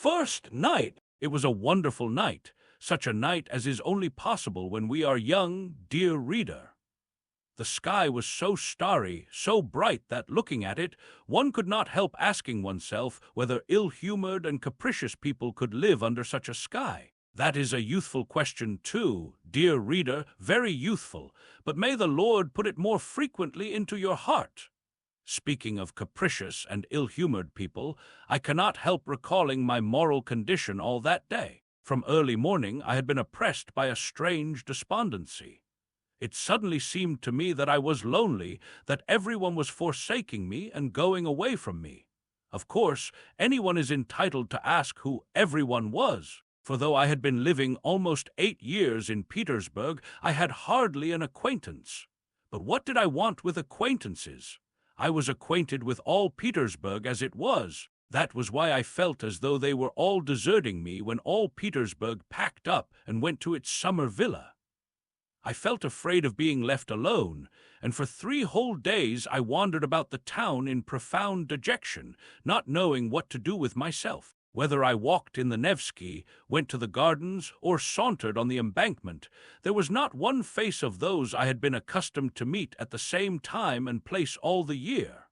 first night! It was a wonderful night, such a night as is only possible when we are young, dear reader. The sky was so starry, so bright that, looking at it, one could not help asking oneself whether ill-humored and capricious people could live under such a sky. That is a youthful question too, dear reader, very youthful, but may the Lord put it more frequently into your heart. Speaking of capricious and ill-humored people, I cannot help recalling my moral condition all that day. From early morning I had been oppressed by a strange despondency. It suddenly seemed to me that I was lonely, that everyone was forsaking me and going away from me. Of course, anyone is entitled to ask who everyone was, for though I had been living almost 8 years in Petersburg, I had hardly an acquaintance. But what did I want with acquaintances? I was acquainted with all Petersburg as it was. That was why I felt as though they were all deserting me when all Petersburg packed up and went to its summer villa. I felt afraid of being left alone, and for 3 whole days I wandered about the town in profound dejection, not knowing what to do with myself. Whether I walked in the Nevsky, went to the gardens, or sauntered on the embankment, there was not one face of those I had been accustomed to meet at the same time and place all the year.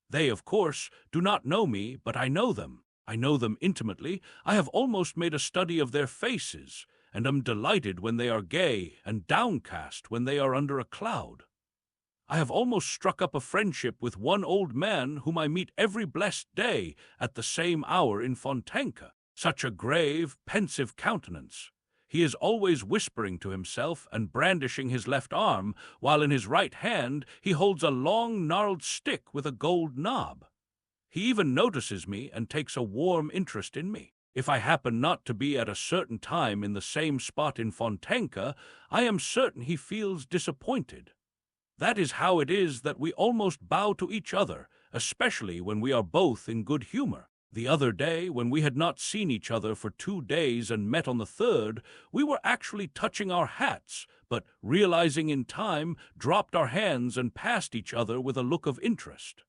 They, of course, do not know me, but I know them. I know them intimately. I have almost made a study of their faces, and am delighted when they are gay and downcast when they are under a cloud. I have almost struck up a friendship with one old man whom I meet every blessed day at the same hour in Nastenka. Such a grave, pensive countenance. He is always whispering to himself and brandishing his left arm, while in his right hand he holds a long, gnarled stick with a gold knob. He even notices me and takes a warm interest in me. If I happen not to be at a certain time in the same spot in Nastenka, I am certain he feels disappointed. That is how it is that we almost bow to each other, especially when we are both in good humor. The other day, when we had not seen each other for 2 days and met on the 3rd, we were actually touching our hats, but, realizing in time, dropped our hands and passed each other with a look of interest.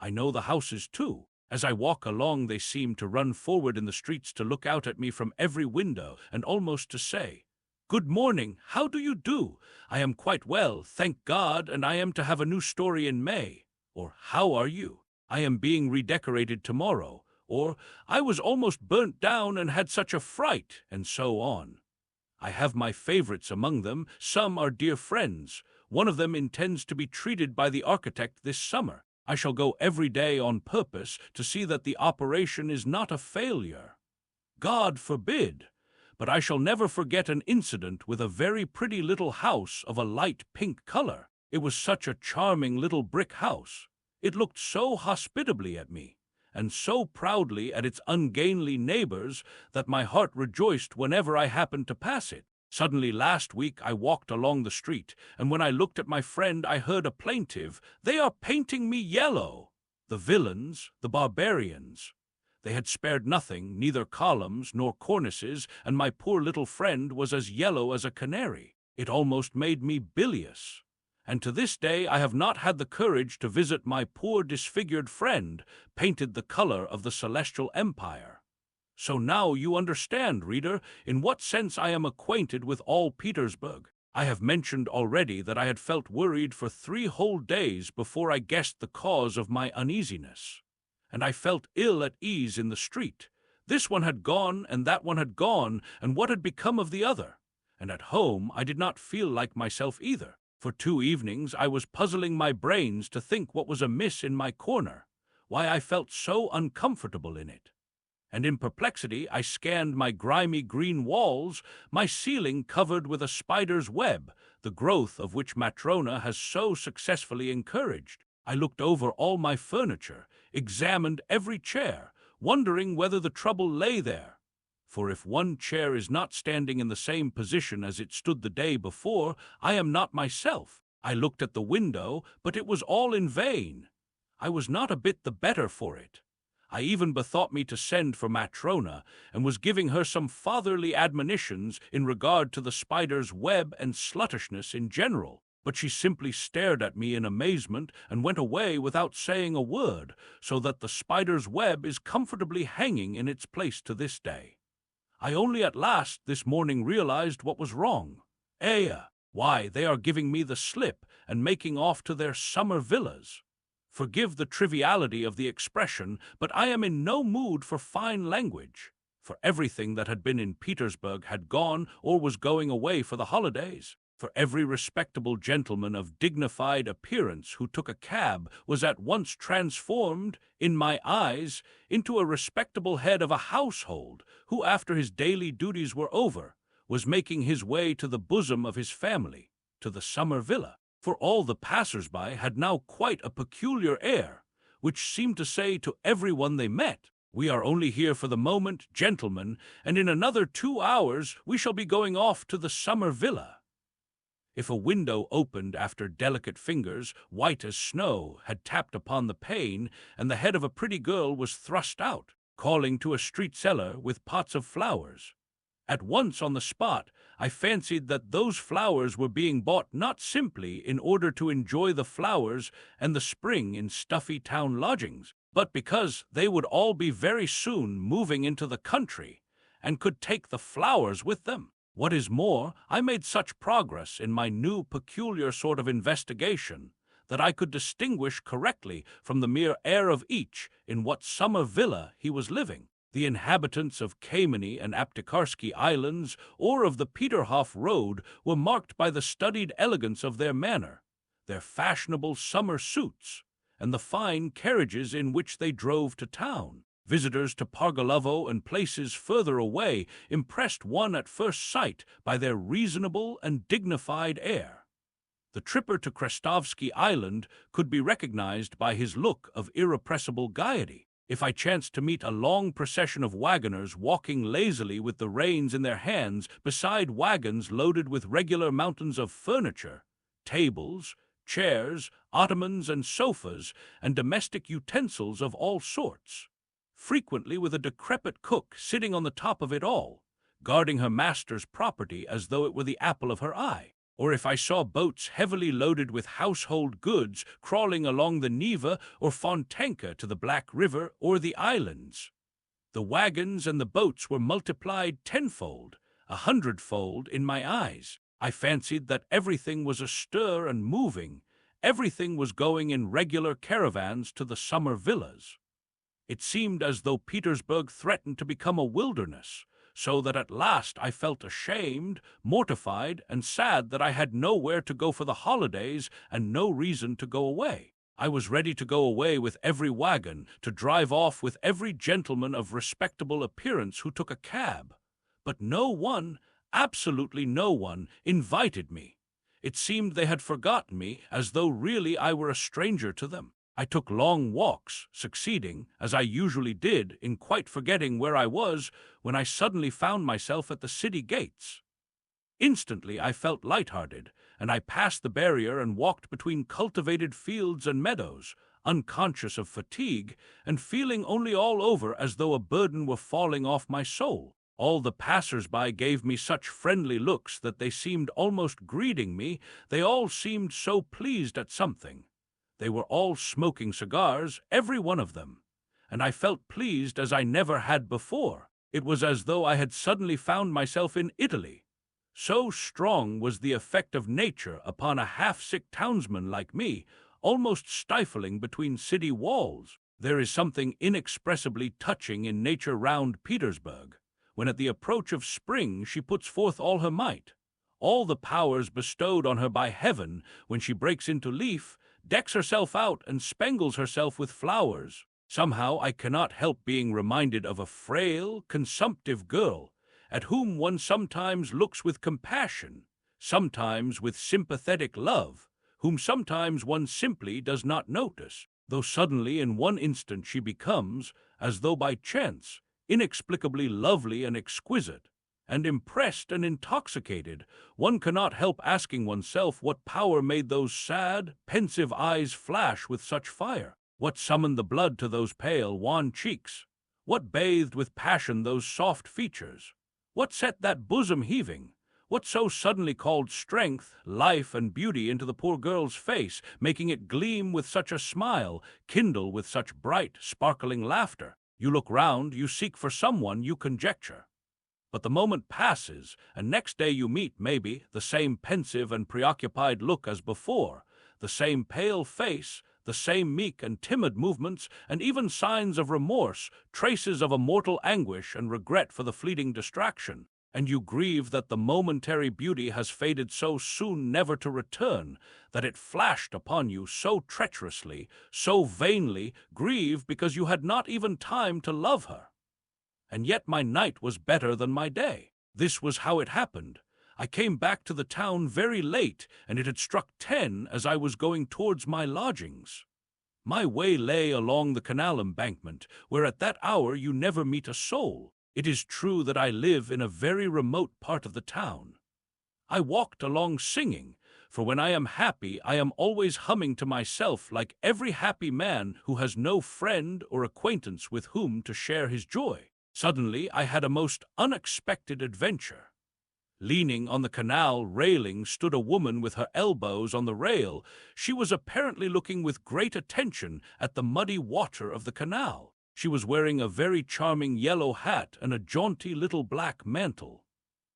I know the houses too. As I walk along, they seem to run forward in the streets to look out at me from every window and almost to say, "Good morning, how do you do? I am quite well, thank God, and I am to have a new story in May." Or, "How are you? I am being redecorated tomorrow." Or, "I was almost burnt down and had such a fright," and so on. I have my favorites among them. Some are dear friends. One of them intends to be treated by the architect this summer. I shall go every day on purpose to see that the operation is not a failure. God forbid! But I shall never forget an incident with a very pretty little house of a light pink color. It was such a charming little brick house. It looked so hospitably at me, and so proudly at its ungainly neighbors, that my heart rejoiced whenever I happened to pass it. Suddenly last week I walked along the street, and when I looked at my friend I heard a plaintive, "They are painting me yellow!" The villains, the barbarians. They had spared nothing, neither columns nor cornices, and my poor little friend was as yellow as a canary. It almost made me bilious. And to this day I have not had the courage to visit my poor disfigured friend, painted the color of the celestial empire. So now you understand, reader, in what sense I am acquainted with all Petersburg. I have mentioned already that I had felt worried for 3 whole days before I guessed the cause of my uneasiness. And I felt ill at ease in the street. This one had gone, and that one had gone, and what had become of the other? And at home I did not feel like myself either. For 2 evenings I was puzzling my brains to think what was amiss in my corner, why I felt so uncomfortable in it. And in perplexity I scanned my grimy green walls, my ceiling covered with a spider's web, the growth of which Matrona has so successfully encouraged. I looked over all my furniture, examined every chair, wondering whether the trouble lay there. For if one chair is not standing in the same position as it stood the day before, I am not myself. I looked at the window, but it was all in vain. I was not a bit the better for it. I even bethought me to send for Matrona, and was giving her some fatherly admonitions in regard to the spider's web and sluttishness in general. but she simply stared at me in amazement and went away without saying a word, so that the spider's web is comfortably hanging in its place to this day. I only at last this morning realized what was wrong. Why, they are giving me the slip and making off to their summer villas. Forgive the triviality of the expression, but I am in no mood for fine language, for everything that had been in Petersburg had gone or was going away for the holidays. For every respectable gentleman of dignified appearance who took a cab was at once transformed, in my eyes, into a respectable head of a household, who, after his daily duties were over, was making his way to the bosom of his family, to the summer villa. For all the passers-by had now quite a peculiar air, which seemed to say to everyone they met, "We are only here for the moment, gentlemen, and in another 2 hours we shall be going off to the summer villa." If a window opened after delicate fingers, white as snow, had tapped upon the pane, and the head of a pretty girl was thrust out, calling to a street seller with pots of flowers, at once on the spot I fancied that those flowers were being bought not simply in order to enjoy the flowers and the spring in stuffy town lodgings, but because they would all be very soon moving into the country, and could take the flowers with them. What is more, I made such progress in my new peculiar sort of investigation that I could distinguish correctly from the mere air of each in what summer villa he was living. The inhabitants of Kameny and Aptekarsky Islands or of the Peterhof Road were marked by the studied elegance of their manner, their fashionable summer suits, and the fine carriages in which they drove to town. Visitors to Pargalovo and places further away impressed one at first sight by their reasonable and dignified air. The tripper to Krestovsky Island could be recognized by his look of irrepressible gaiety. If I chanced to meet a long procession of wagoners walking lazily with the reins in their hands beside wagons loaded with regular mountains of furniture, tables, chairs, ottomans and sofas, and domestic utensils of all sorts, frequently with a decrepit cook sitting on the top of it all, guarding her master's property as though it were the apple of her eye, or if I saw boats heavily loaded with household goods crawling along the Neva or Fontanka to the Black River or the islands, the wagons and the boats were multiplied tenfold, 100-fold in my eyes. I fancied that everything was astir and moving, everything was going in regular caravans to the summer villas. It seemed as though Petersburg threatened to become a wilderness, so that at last I felt ashamed, mortified, and sad that I had nowhere to go for the holidays and no reason to go away. I was ready to go away with every wagon, to drive off with every gentleman of respectable appearance who took a cab. But no one, absolutely no one, invited me. It seemed they had forgotten me, as though really I were a stranger to them. I took long walks, succeeding, as I usually did, in quite forgetting where I was, when I suddenly found myself at the city gates. Instantly I felt light-hearted, and I passed the barrier and walked between cultivated fields and meadows, unconscious of fatigue, and feeling only all over as though a burden were falling off my soul. All the passers-by gave me such friendly looks that they seemed almost greeting me, they all seemed so pleased at something. They were all smoking cigars, every one of them, and I felt pleased as I never had before. It was as though I had suddenly found myself in Italy. So strong was the effect of nature upon a half-sick townsman like me, almost stifling between city walls. There is something inexpressibly touching in nature round Petersburg, when at the approach of spring she puts forth all her might. All the powers bestowed on her by heaven, when she breaks into leaf, decks herself out and spangles herself with flowers. Somehow I cannot help being reminded of a frail, consumptive girl, at whom one sometimes looks with compassion, sometimes with sympathetic love, whom sometimes one simply does not notice, though suddenly in one instant she becomes, as though by chance, inexplicably lovely and exquisite, and impressed and intoxicated. One cannot help asking oneself what power made those sad, pensive eyes flash with such fire, what summoned the blood to those pale, wan cheeks, what bathed with passion those soft features, what set that bosom heaving, What so suddenly called strength, life, and beauty into the poor girl's face, making it gleam with such a smile, kindle with such bright, sparkling laughter? You look round, you seek for someone, you conjecture. But the moment passes, and next day you meet, maybe, the same pensive and preoccupied look as before, the same pale face, the same meek and timid movements, and even signs of remorse, traces of a mortal anguish and regret for the fleeting distraction. And you grieve that the momentary beauty has faded so soon never to return, that it flashed upon you so treacherously, so vainly, grieve because you had not even time to love her. And yet my night was better than my day. This was how it happened. I came back to the town very late, and it had struck 10 as I was going towards my lodgings. My way lay along the canal embankment, where at that hour you never meet a soul. It is true that I live in a very remote part of the town. I walked along singing, for when I am happy I am always humming to myself like every happy man who has no friend or acquaintance with whom to share his joy. Suddenly I had a most unexpected adventure. Leaning on the canal railing stood a woman with her elbows on the rail. She was apparently looking with great attention at the muddy water of the canal. She was wearing a very charming yellow hat and a jaunty little black mantle.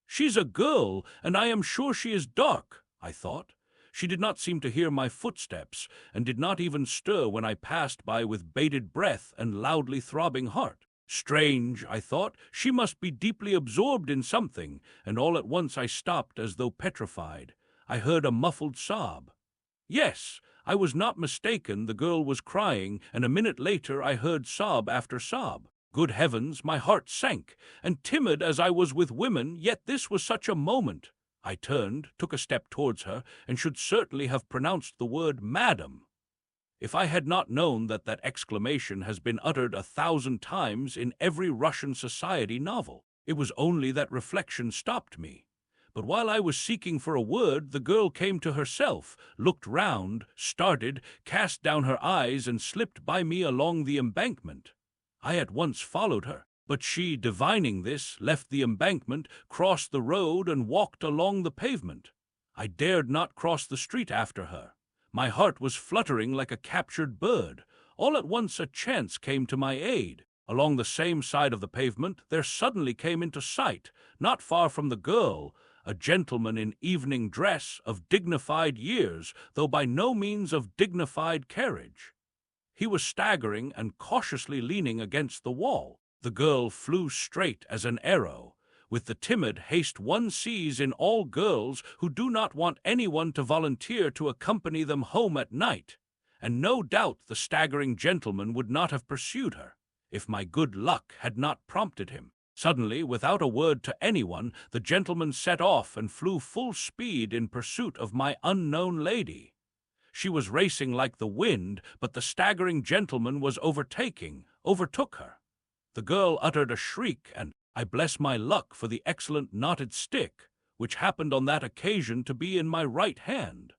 "She's a girl, and I am sure she is dark," I thought. She did not seem to hear my footsteps, and did not even stir when I passed by with bated breath and loudly throbbing heart. Strange, I thought, she must be deeply absorbed in something, and all at once I stopped as though petrified. I heard a muffled sob. Yes, I was not mistaken, the girl was crying, and a minute later I heard sob after sob. Good heavens, my heart sank, and timid as I was with women, yet this was such a moment. I turned, took a step towards her, and should certainly have pronounced the word "Madam," if I had not known that that exclamation has been uttered 1,000 times in every Russian society novel. It was only that reflection stopped me. But while I was seeking for a word, the girl came to herself, looked round, started, cast down her eyes, and slipped by me along the embankment. I at once followed her, but she, divining this, left the embankment, crossed the road, and walked along the pavement. I dared not cross the street after her. My heart was fluttering like a captured bird. All at once a chance came to my aid. Along the same side of the pavement there suddenly came into sight, not far from the girl, a gentleman in evening dress, of dignified years, though by no means of dignified carriage. He was staggering and cautiously leaning against the wall. The girl flew straight as an arrow. With the timid haste one sees in all girls who do not want anyone to volunteer to accompany them home at night, and no doubt the staggering gentleman would not have pursued her, if my good luck had not prompted him. Suddenly, without a word to anyone, the gentleman set off and flew full speed in pursuit of my unknown lady. She was racing like the wind, but the staggering gentleman was overtook her. The girl uttered a shriek, and I bless my luck for the excellent knotted stick, which happened on that occasion to be in my right hand.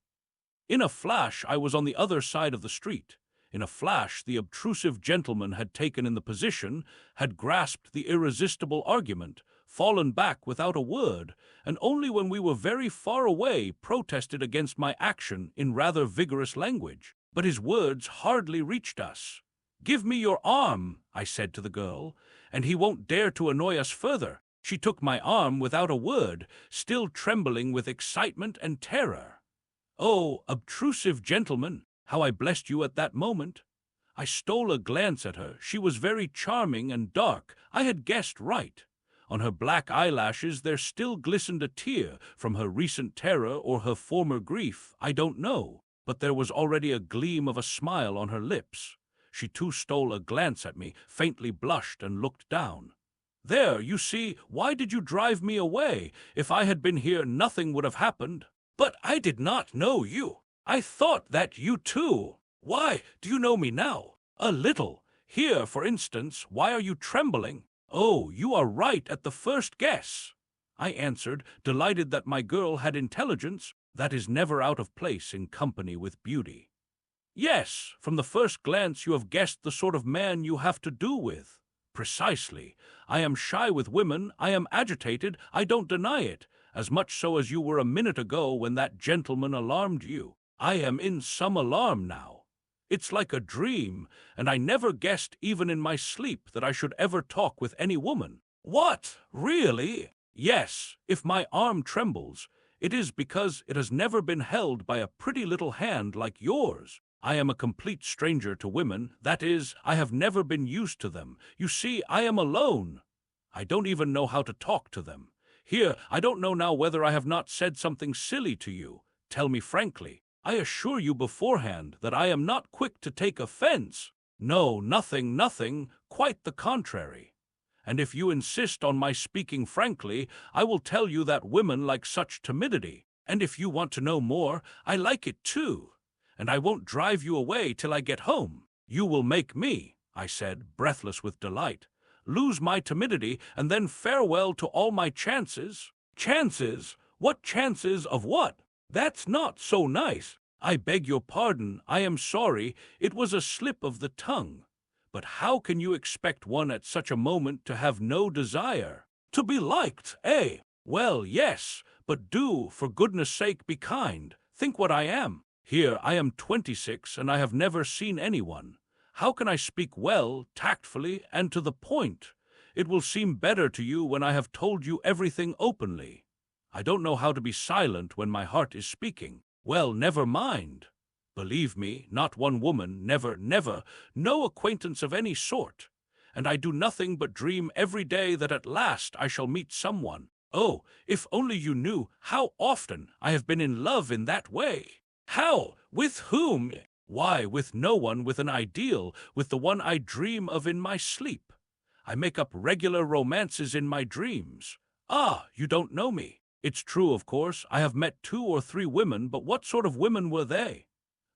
In a flash I was on the other side of the street. In a flash the obtrusive gentleman had taken in the position, had grasped the irresistible argument, fallen back without a word, and only when we were very far away protested against my action in rather vigorous language. But his words hardly reached us. "Give me your arm," I said to the girl, "and he won't dare to annoy us further." She took my arm without a word, still trembling with excitement and terror. Oh, obtrusive gentleman, how I blessed you at that moment! I stole a glance at her. She was very charming and dark. I had guessed right. On her black eyelashes there still glistened a tear, from her recent terror or her former grief, I don't know, but there was already a gleam of a smile on her lips. She too stole a glance at me, faintly blushed, and looked down. "There, you see, why did you drive me away? If I had been here, nothing would have happened." "But I did not know you. I thought that you too." "Why, do you know me now?" "A little. Here, for instance. Why are you trembling?" "Oh, you are right at the first guess," I answered, delighted that my girl had intelligence. That is never out of place in company with beauty. "Yes, from the first glance you have guessed the sort of man you have to do with." "Precisely. I am shy with women, I am agitated, I don't deny it. as much so as you were a minute ago when that gentleman alarmed you. I am in some alarm now. It's like a dream, and I never guessed even in my sleep that I should ever talk with any woman. What? Really? Yes, if my arm trembles, it is because it has never been held by a pretty little hand like yours. I am a complete stranger to women, that is, I have never been used to them. You see, I am alone. I don't even know how to talk to them. Here, I don't know now whether I have not said something silly to you. Tell me frankly. I assure you beforehand that I am not quick to take offense. No, nothing, quite the contrary. And if you insist on my speaking frankly, I will tell you that women like such timidity. And if you want to know more, I like it too. And I won't drive you away till I get home. You will make me, I said, breathless with delight, lose my timidity, and then farewell to all my chances. Chances? What chances of what? That's not so nice. I beg your pardon, I am sorry, it was a slip of the tongue. But how can you expect one at such a moment to have no desire? To be liked, eh? Well, yes, but do, for goodness sake, be kind. Think what I am. Here, I am 26, and I have never seen anyone. How can I speak well, tactfully, and to the point? It will seem better to you when I have told you everything openly. I don't know how to be silent when my heart is speaking. Well, never mind. Believe me, not one woman, never, no acquaintance of any sort. And I do nothing but dream every day that at last I shall meet someone. Oh, if only you knew how often I have been in love in that way. How? With whom? Why, with no one, with an ideal, with the one I dream of in my sleep. I make up regular romances in my dreams. Ah, you don't know me. It's true, of course, I have met 2 or 3 women, but what sort of women were they?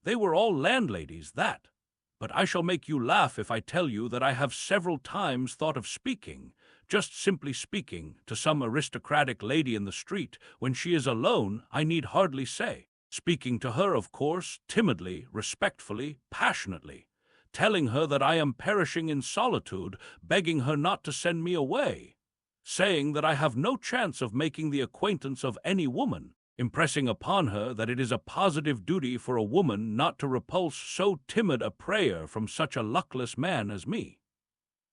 They were all landladies, that. But I shall make you laugh if I tell you that I have several times thought of speaking, just simply speaking, to some aristocratic lady in the street, when she is alone, I need hardly say. Speaking to her, of course, timidly, respectfully, passionately, telling her that I am perishing in solitude, begging her not to send me away, saying that I have no chance of making the acquaintance of any woman, impressing upon her that it is a positive duty for a woman not to repulse so timid a prayer from such a luckless man as me.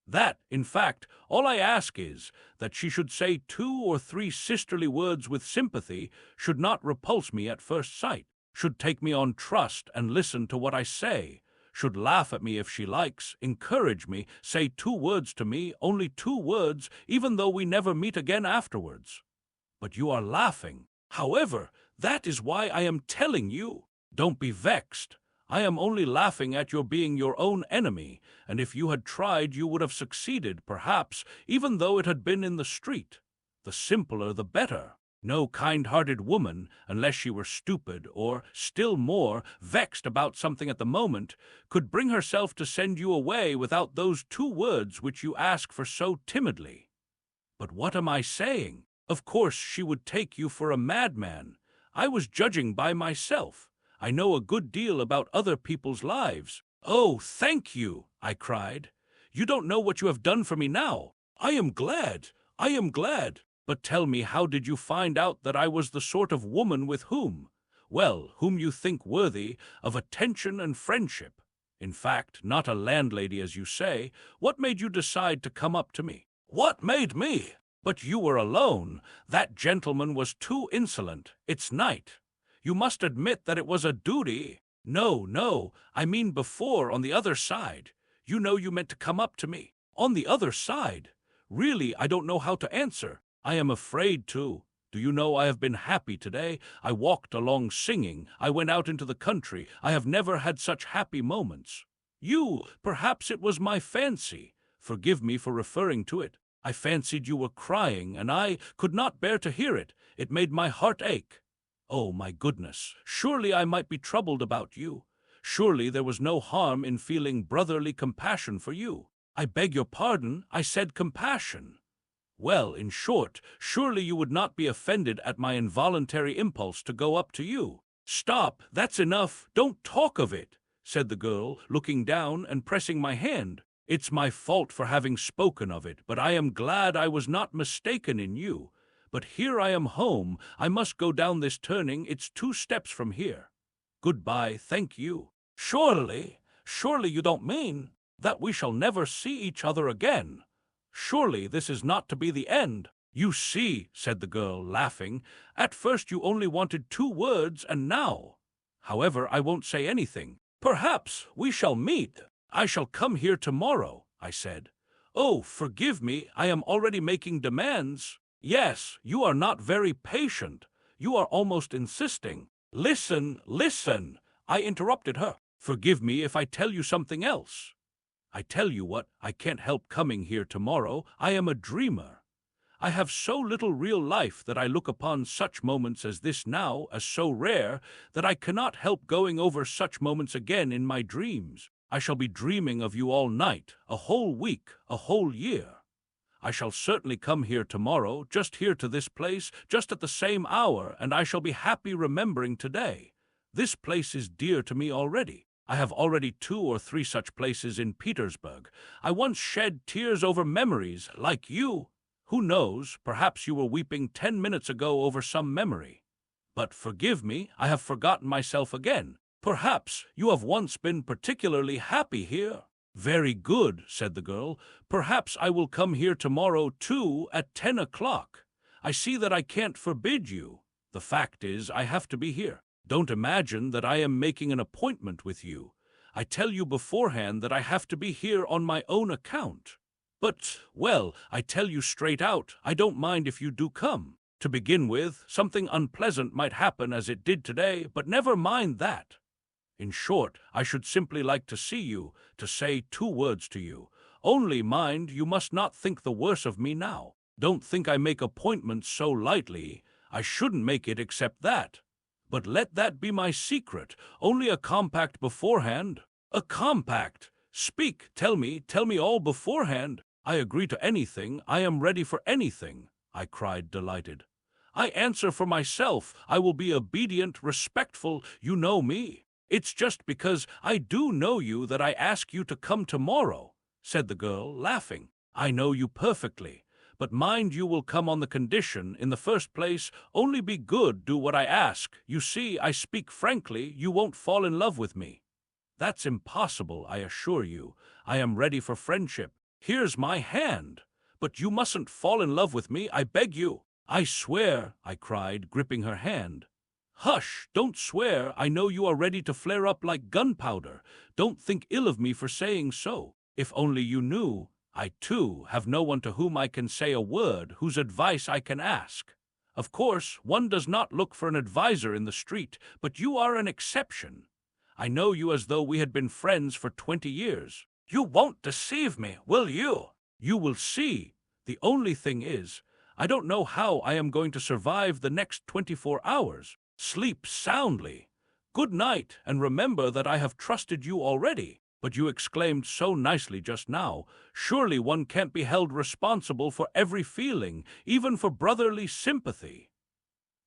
That, in fact, all I ask is that she should say 2 or 3 sisterly words with sympathy, should not repulse me at first sight, should take me on trust and listen to what I say, should laugh at me if she likes, encourage me, say 2 words to me, only 2 words, even though we never meet again afterwards. But you are laughing. However, that is why I am telling you. Don't be vexed. I am only laughing at your being your own enemy, and if you had tried you would have succeeded, perhaps, even though it had been in the street. The simpler the better. No kind-hearted woman, unless she were stupid or, still more, vexed about something at the moment, could bring herself to send you away without those 2 words which you ask for so timidly. But what am I saying? Of course she would take you for a madman. I was judging by myself. I know a good deal about other people's lives. Oh, thank you, I cried. You don't know what you have done for me now. I am glad. But tell me, how did you find out that I was the sort of woman with whom you think worthy of attention and friendship? In fact, not a landlady, as you say. What made you decide to come up to me? What made me? But you were alone. That gentleman was too insolent. It's night. You must admit that it was a duty. No, I mean before, on the other side. You know you meant to come up to me. On the other side? Really, I don't know how to answer. I am afraid to. Do you know I have been happy today? I walked along singing. I went out into the country. I have never had such happy moments. Perhaps it was my fancy. Forgive me for referring to it. I fancied you were crying, and I could not bear to hear it. It made my heart ache. Oh, my goodness, surely I might be troubled about you. Surely there was no harm in feeling brotherly compassion for you. I beg your pardon, I said compassion. Well, in short, surely you would not be offended at my involuntary impulse to go up to you. Stop, that's enough, don't talk of it, said the girl, looking down and pressing my hand. It's my fault for having spoken of it, but I am glad I was not mistaken in you. But here I am home. I must go down this turning. It's 2 steps from here. Goodbye, thank you. Surely you don't mean that we shall never see each other again. Surely this is not to be the end. You see, said the girl, laughing, at first you only wanted 2 words, and now. However, I won't say anything. Perhaps we shall meet. I shall come here tomorrow, I said. Oh, forgive me, I am already making demands. Yes, you are not very patient. You are almost insisting. Listen, I interrupted her. Forgive me if I tell you something else. I tell you what, I can't help coming here tomorrow. I am a dreamer. I have so little real life that I look upon such moments as this now as so rare that I cannot help going over such moments again in my dreams. I shall be dreaming of you all night, a whole week, a whole year. I shall certainly come here tomorrow, just here to this place, just at the same hour, and I shall be happy remembering today. This place is dear to me already. I have already 2 or 3 such places in Petersburg. I once shed tears over memories, like you. Who knows, perhaps you were weeping 10 minutes ago over some memory. But forgive me, I have forgotten myself again. Perhaps you have once been particularly happy here. Very good, said the girl. Perhaps I will come here tomorrow, too, at 10 o'clock. I see that I can't forbid you. The fact is, I have to be here. Don't imagine that I am making an appointment with you. I tell you beforehand that I have to be here on my own account. But, well, I tell you straight out, I don't mind if you do come. To begin with, something unpleasant might happen as it did today, but never mind that. In short, I should simply like to see you, to say 2 words to you. Only mind, you must not think the worse of me now. Don't think I make appointments so lightly. I shouldn't make it except that. But let that be my secret, only a compact beforehand. A compact! Speak, tell me all beforehand. I agree to anything, I am ready for anything, I cried, delighted. I answer for myself, I will be obedient, respectful, you know me. It's just because I do know you that I ask you to come tomorrow, said the girl, laughing. I know you perfectly, but mind you will come on the condition, in the first place, only be good, do what I ask. You see, I speak frankly, you won't fall in love with me. That's impossible, I assure you. I am ready for friendship. Here's my hand. But you mustn't fall in love with me, I beg you. I swear, I cried, gripping her hand. Hush, don't swear. I know you are ready to flare up like gunpowder. Don't think ill of me for saying so. If only you knew, I, too, have no one to whom I can say a word, whose advice I can ask. Of course, one does not look for an adviser in the street, but you are an exception. I know you as though we had been friends for 20 years. You won't deceive me, will you? You will see. The only thing is, I don't know how I am going to survive the next 24 hours. Sleep soundly. Good night, and remember that I have trusted you already. But you exclaimed so nicely just now, surely one can't be held responsible for every feeling, even for brotherly sympathy.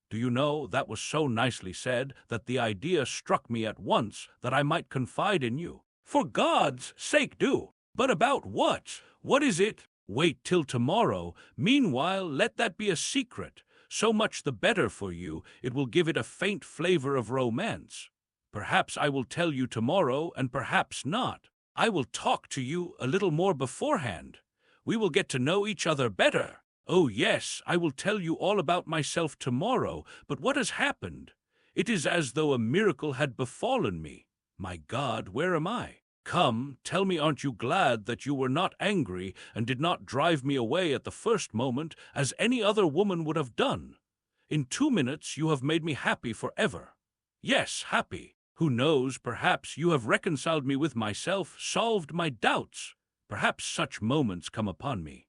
Do you know, that was so nicely said that the idea struck me at once that I might confide in you. For God's sake do. But about what? What is it? Wait till tomorrow. Meanwhile, let that be a secret. So much the better for you. It will give it a faint flavor of romance. Perhaps I will tell you tomorrow, and perhaps not. I will talk to you a little more beforehand. We will get to know each other better. Oh yes, I will tell you all about myself tomorrow, but what has happened? It is as though a miracle had befallen me. My God, where am I? Come, tell me, aren't you glad that you were not angry and did not drive me away at the first moment, as any other woman would have done? In 2 minutes you have made me happy forever. Yes, happy. Who knows, perhaps you have reconciled me with myself, solved my doubts. Perhaps such moments come upon me.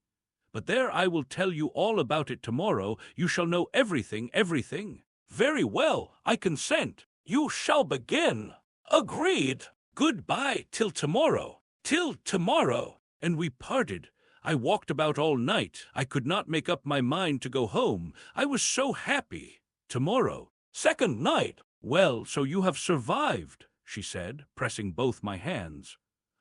But there, I will tell you all about it tomorrow. You shall know everything, everything. Very well, I consent. You shall begin. Agreed. Goodbye till tomorrow. Till tomorrow. And we parted. I walked about all night. I could not make up my mind to go home. I was so happy. Tomorrow. Second night. Well, so you have survived, she said, pressing both my hands.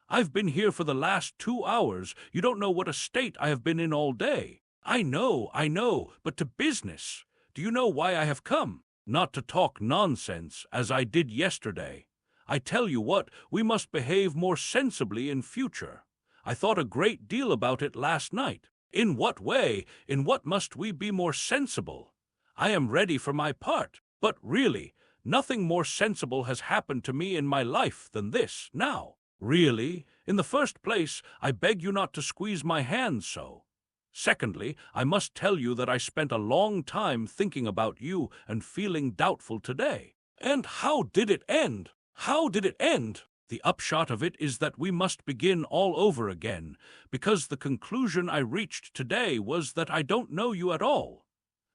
I've been here for the last 2 hours. You don't know what a state I have been in all day. I know, but to business. Do you know why I have come? Not to talk nonsense, as I did yesterday. I tell you what, we must behave more sensibly in future. I thought a great deal about it last night. In what way, in what must we be more sensible? I am ready for my part, but really, nothing more sensible has happened to me in my life than this, now. Really, in the first place, I beg you not to squeeze my hand so. Secondly, I must tell you that I spent a long time thinking about you and feeling doubtful today. And how did it end? How did it end? The upshot of it is that we must begin all over again, because the conclusion I reached today was that I don't know you at all,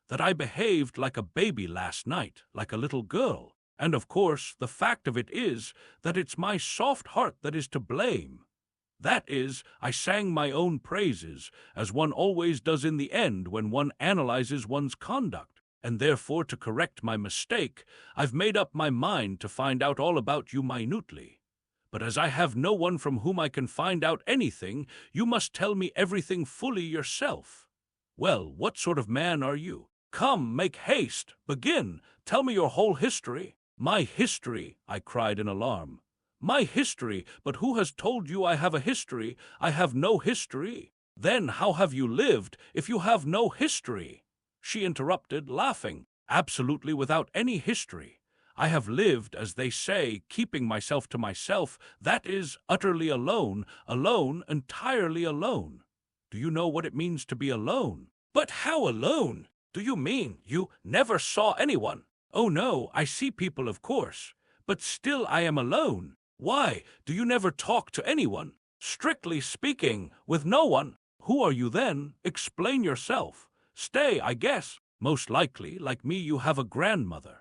that I behaved like a baby last night, like a little girl, and of course the fact of it is that it's my soft heart that is to blame. That is, I sang my own praises, as one always does in the end when one analyzes one's conduct, and therefore to correct my mistake, I've made up my mind to find out all about you minutely. But as I have no one from whom I can find out anything, you must tell me everything fully yourself. Well, what sort of man are you? Come, make haste, begin, tell me your whole history. My history, I cried in alarm. My history, but who has told you I have a history? I have no history. Then how have you lived if you have no history? She interrupted, laughing. Absolutely without any history. I have lived, as they say, keeping myself to myself, that is, utterly alone, entirely alone. Do you know what it means to be alone? But how alone? Do you mean you never saw anyone? Oh no, I see people, of course, but still I am alone. Why, do you never talk to anyone? Strictly speaking, with no one. Who are you then? Explain yourself. Stay, I guess. Most likely, like me, you have a grandmother.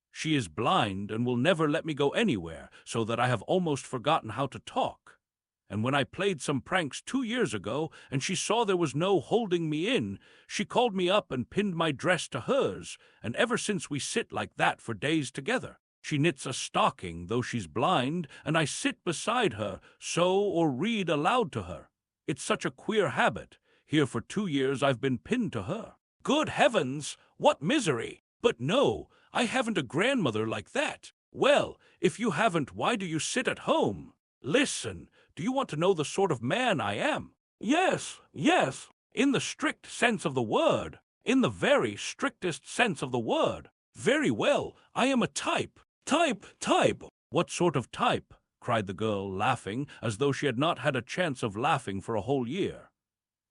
She is blind and will never let me go anywhere, so that I have almost forgotten how to talk. And when I played some pranks 2 years ago, and she saw there was no holding me in, she called me up and pinned my dress to hers, and ever since we sit like that for days together. She knits a stocking, though she's blind, and I sit beside her, sew or read aloud to her. It's such a queer habit. Here for 2 years I've been pinned to her. Good heavens, what misery! But no, I haven't a grandmother like that. Well, if you haven't, why do you sit at home? Listen, do you want to know the sort of man I am? Yes, in the strict sense of the word. In the very strictest sense of the word. Very well, I am a type. Type. What sort of type? Cried the girl, laughing, as though she had not had a chance of laughing for a whole year.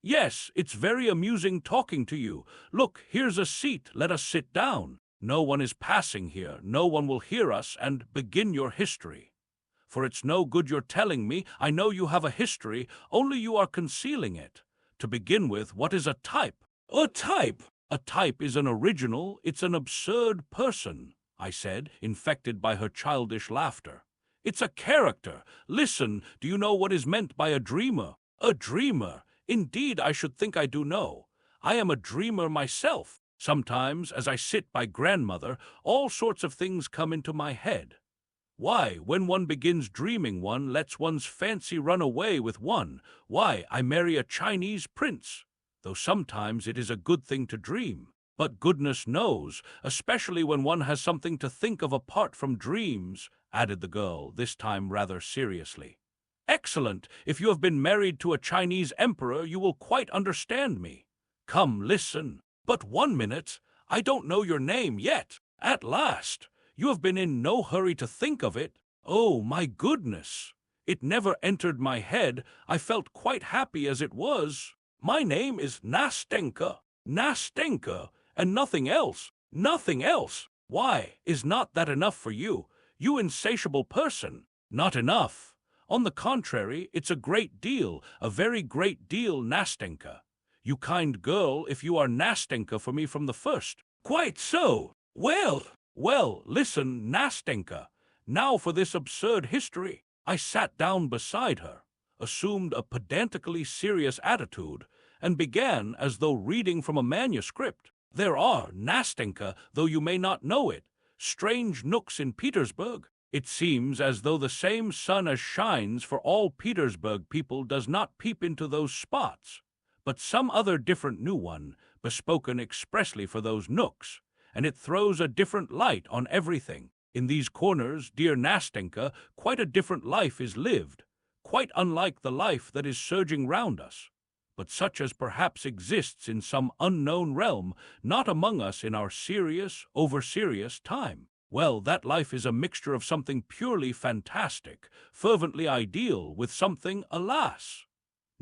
Yes, it's very amusing talking to you. Look, here's a seat, let us sit down. No one is passing here, no one will hear us, and begin your history. For it's no good your telling me, I know you have a history, only you are concealing it. To begin with, what is a type? A type? A type is an original, it's an absurd person, I said, infected by her childish laughter. It's a character. Listen, do you know what is meant by a dreamer? A dreamer? Indeed, I should think I do know. I am a dreamer myself. Sometimes, as I sit by grandmother, all sorts of things come into my head. Why, when one begins dreaming, one lets one's fancy run away with one. Why, I marry a Chinese prince, though sometimes it is a good thing to dream. But goodness knows, especially when one has something to think of apart from dreams, added the girl, this time rather seriously. Excellent! If you have been married to a Chinese emperor, you will quite understand me. Come, listen. But 1 minute. I don't know your name yet. At last. You have been in no hurry to think of it. Oh, my goodness. It never entered my head. I felt quite happy as it was. My name is Nastenka. Nastenka. And nothing else. Nothing else. Why, is not that enough for you? You insatiable person. Not enough. On the contrary, it's a great deal, a very great deal, Nastenka. You kind girl, if you are Nastenka for me from the first. Quite so. Well, listen, Nastenka. Now for this absurd history. I sat down beside her, assumed a pedantically serious attitude, and began as though reading from a manuscript. There are, Nastenka, though you may not know it, strange nooks in Petersburg. It seems as though the same sun as shines for all Petersburg people does not peep into those spots. but some other different new one, bespoken expressly for those nooks, and it throws a different light on everything. In these corners, dear Nastenka, quite a different life is lived, quite unlike the life that is surging round us, but such as perhaps exists in some unknown realm, not among us in our serious, over-serious time. Well, that life is a mixture of something purely fantastic, fervently ideal, with something, alas,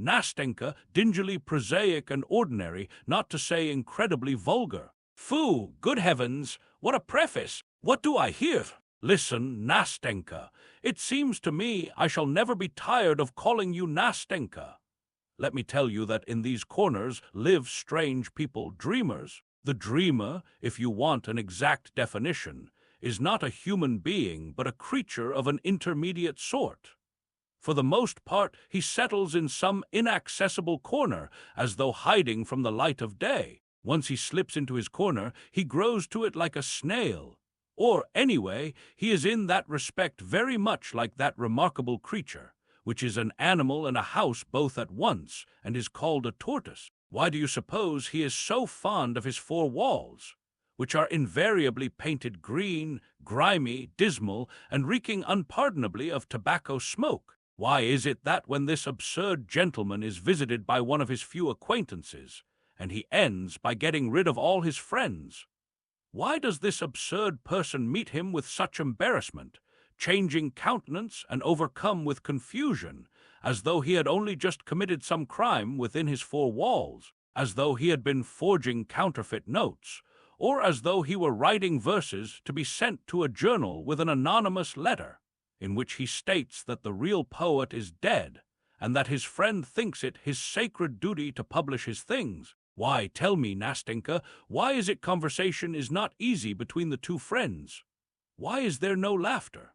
Nastenka, dingily prosaic and ordinary, not to say incredibly vulgar. Phoo, good heavens, what a preface! What do I hear? Listen, Nastenka, it seems to me I shall never be tired of calling you Nastenka. Let me tell you that in these corners live strange people, dreamers. The dreamer, if you want an exact definition, is not a human being but a creature of an intermediate sort. For the most part, he settles in some inaccessible corner, as though hiding from the light of day. Once he slips into his corner, he grows to it like a snail. Or, anyway, he is in that respect very much like that remarkable creature, which is an animal and a house both at once, and is called a tortoise. Why do you suppose he is so fond of his four walls, which are invariably painted green, grimy, dismal, and reeking unpardonably of tobacco smoke? Why is it that when this absurd gentleman is visited by one of his few acquaintances, and he ends by getting rid of all his friends, why does this absurd person meet him with such embarrassment, changing countenance and overcome with confusion, as though he had only just committed some crime within his four walls, as though he had been forging counterfeit notes, or as though he were writing verses to be sent to a journal with an anonymous letter, in which he states that the real poet is dead, and that his friend thinks it his sacred duty to publish his things? Why, tell me, Nastenka, why is it conversation is not easy between the two friends? Why is there no laughter?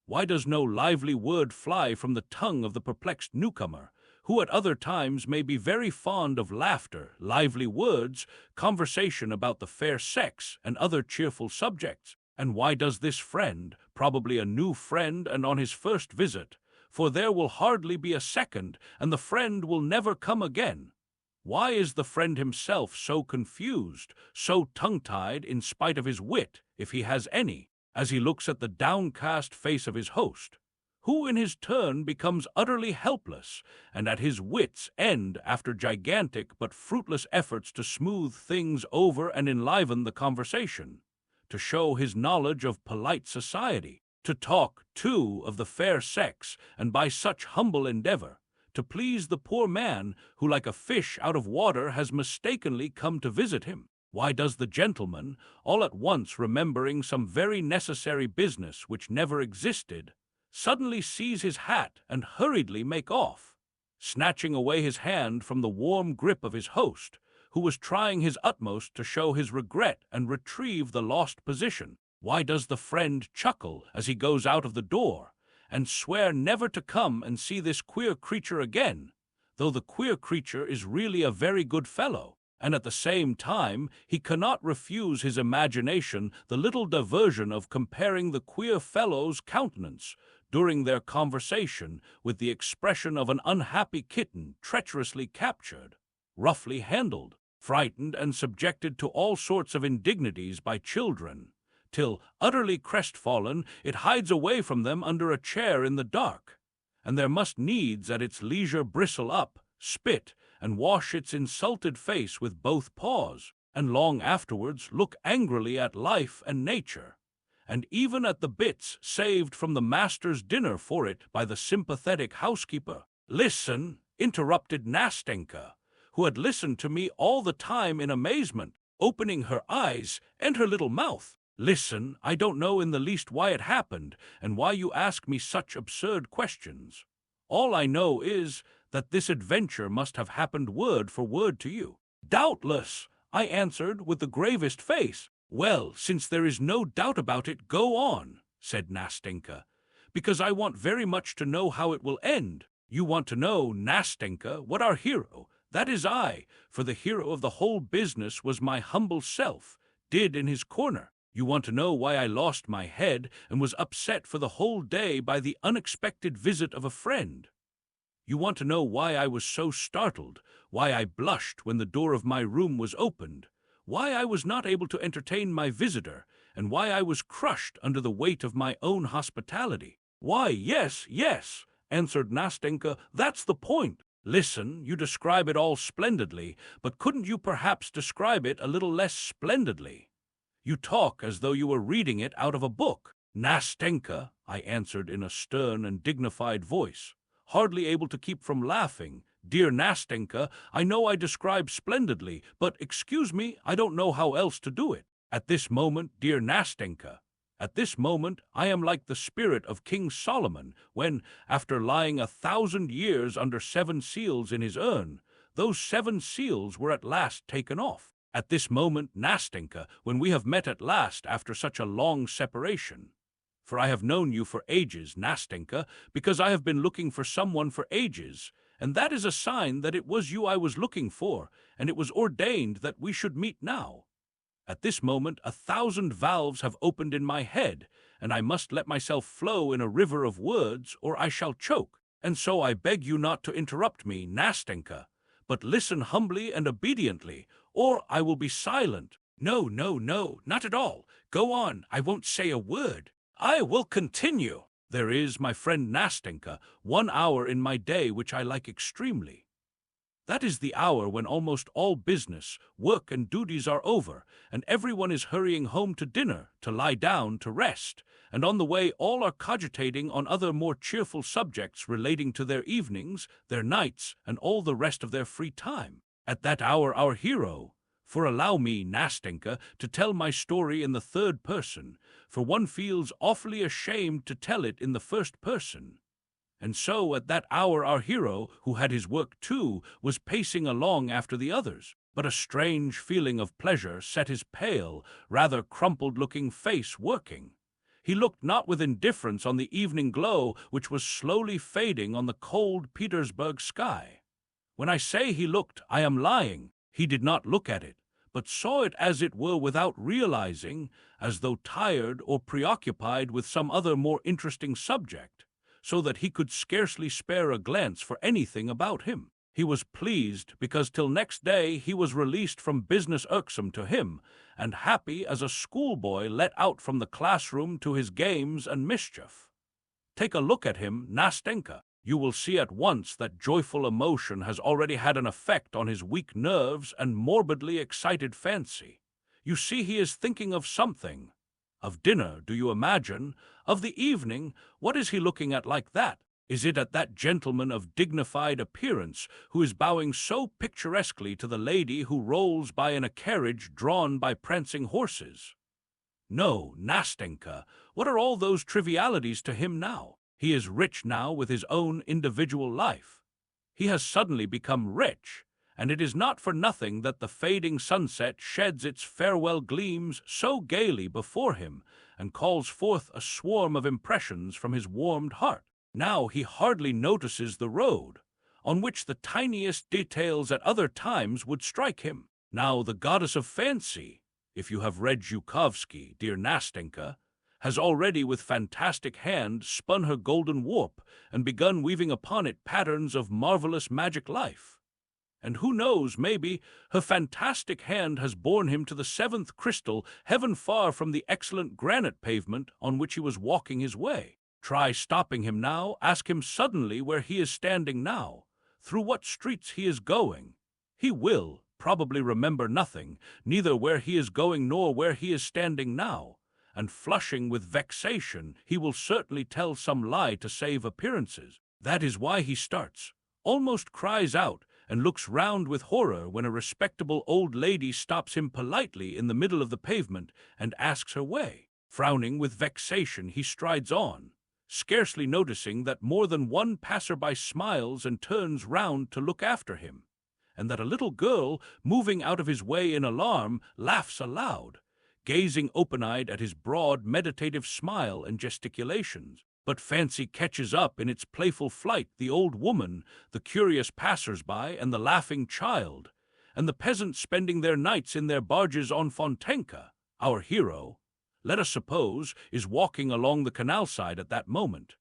Why does no lively word fly from the tongue of the perplexed newcomer, who at other times may be very fond of laughter, lively words, conversation about the fair sex, and other cheerful subjects? And why does this friend, probably a new friend and on his first visit, for there will hardly be a second, and the friend will never come again, why is the friend himself so confused, so tongue-tied in spite of his wit, if he has any, as he looks at the downcast face of his host, who in his turn becomes utterly helpless and at his wits' end after gigantic but fruitless efforts to smooth things over and enliven the conversation, to show his knowledge of polite society, to talk, too, of the fair sex, and by such humble endeavor, to please the poor man who like a fish out of water has mistakenly come to visit him? Why does the gentleman, all at once remembering some very necessary business which never existed, suddenly seize his hat and hurriedly make off, snatching away his hand from the warm grip of his host, who was trying his utmost to show his regret and retrieve the lost position? Why does the friend chuckle as he goes out of the door, and swear never to come and see this queer creature again, though the queer creature is really a very good fellow, and at the same time he cannot refuse his imagination the little diversion of comparing the queer fellow's countenance during their conversation with the expression of an unhappy kitten treacherously captured, roughly handled, frightened and subjected to all sorts of indignities by children, till, utterly crestfallen, it hides away from them under a chair in the dark, and there must needs at its leisure bristle up, spit, and wash its insulted face with both paws, and long afterwards look angrily at life and nature, and even at the bits saved from the master's dinner for it by the sympathetic housekeeper. Listen, interrupted Nastenka, who had listened to me all the time in amazement, opening her eyes and her little mouth. Listen, I don't know in the least why it happened, and why you ask me such absurd questions. All I know is that this adventure must have happened word for word to you. Doubtless, I answered with the gravest face. Well, since there is no doubt about it, go on, said Nastenka, because I want very much to know how it will end. You want to know, Nastenka, what our hero, that is I, for the hero of the whole business was my humble self, did in his corner. You want to know why I lost my head and was upset for the whole day by the unexpected visit of a friend. You want to know why I was so startled, why I blushed when the door of my room was opened, why I was not able to entertain my visitor, and why I was crushed under the weight of my own hospitality. Why, yes, yes, answered Nastenka, that's the point. Listen, you describe it all splendidly, but couldn't you perhaps describe it a little less splendidly? You talk as though you were reading it out of a book. Nastenka, I answered in a stern and dignified voice, hardly able to keep from laughing. Dear Nastenka, I know I describe splendidly, but excuse me, I don't know how else to do it. At this moment, dear Nastenka, at this moment I am like the spirit of King Solomon, when, after lying 1,000 years under 7 seals in his urn, those 7 seals were at last taken off. At this moment, Nastenka, when we have met at last after such a long separation. For I have known you for ages, Nastenka, because I have been looking for someone for ages, and that is a sign that it was you I was looking for, and it was ordained that we should meet now. At this moment 1,000 valves have opened in my head, and I must let myself flow in a river of words, or I shall choke. And so I beg you not to interrupt me, Nastenka, but listen humbly and obediently, or I will be silent. No, no, no, not at all. Go on, I won't say a word. I will continue. There is, my friend Nastenka, 1 hour in my day which I like extremely. That is the hour when almost all business, work, and duties are over, and everyone is hurrying home to dinner, to lie down, to rest, and on the way all are cogitating on other more cheerful subjects relating to their evenings, their nights, and all the rest of their free time. At that hour our hero, for allow me, Nastenka, to tell my story in the third person, for one feels awfully ashamed to tell it in the first person. And so at that hour our hero, who had his work too, was pacing along after the others. But a strange feeling of pleasure set his pale, rather crumpled-looking face working. He looked not with indifference on the evening glow which was slowly fading on the cold Petersburg sky. When I say he looked, I am lying. He did not look at it, but saw it as it were without realizing, as though tired or preoccupied with some other more interesting subject, so that he could scarcely spare a glance for anything about him. He was pleased because till next day he was released from business irksome to him, and happy as a schoolboy let out from the classroom to his games and mischief. Take a look at him, Nastenka. You will see at once that joyful emotion has already had an effect on his weak nerves and morbidly excited fancy. You see he is thinking of something. Of dinner, do you imagine? Of the evening, what is he looking at like that? Is it at that gentleman of dignified appearance who is bowing so picturesquely to the lady who rolls by in a carriage drawn by prancing horses? No, Nastenka, what are all those trivialities to him now? He is rich now with his own individual life. He has suddenly become rich, and it is not for nothing that the fading sunset sheds its farewell gleams so gaily before him, and calls forth a swarm of impressions from his warmed heart. Now he hardly notices the road, on which the tiniest details at other times would strike him. Now the goddess of fancy, if you have read Zhukovsky, dear Nastenka, has already with fantastic hand spun her golden warp and begun weaving upon it patterns of marvelous magic life. And who knows, maybe, her fantastic hand has borne him to the 7th crystal, heaven far from the excellent granite pavement on which he was walking his way. Try stopping him now, ask him suddenly where he is standing now, through what streets he is going. He will probably remember nothing, neither where he is going nor where he is standing now, and flushing with vexation, he will certainly tell some lie to save appearances. That is why he starts, almost cries out, and looks round with horror when a respectable old lady stops him politely in the middle of the pavement and asks her way. Frowning with vexation, he strides on, scarcely noticing that more than one passer-by smiles and turns round to look after him, and that a little girl, moving out of his way in alarm, laughs aloud, gazing open-eyed at his broad, meditative smile and gesticulations. But fancy catches up in its playful flight the old woman, the curious passers-by, and the laughing child, and the peasants spending their nights in their barges on Fontenka. Our hero, let us suppose, is walking along the canal side at that moment,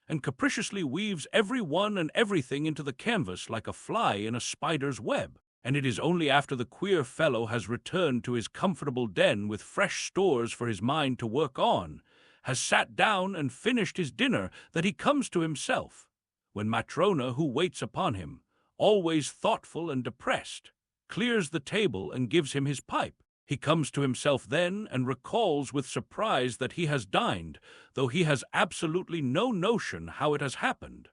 and capriciously weaves every one and everything into the canvas like a fly in a spider's web. And it is only after the queer fellow has returned to his comfortable den with fresh stores for his mind to work on, has sat down and finished his dinner, that he comes to himself, when Matrona, who waits upon him, always thoughtful and depressed, clears the table and gives him his pipe. He comes to himself then and recalls with surprise that he has dined, though he has absolutely no notion how it has happened.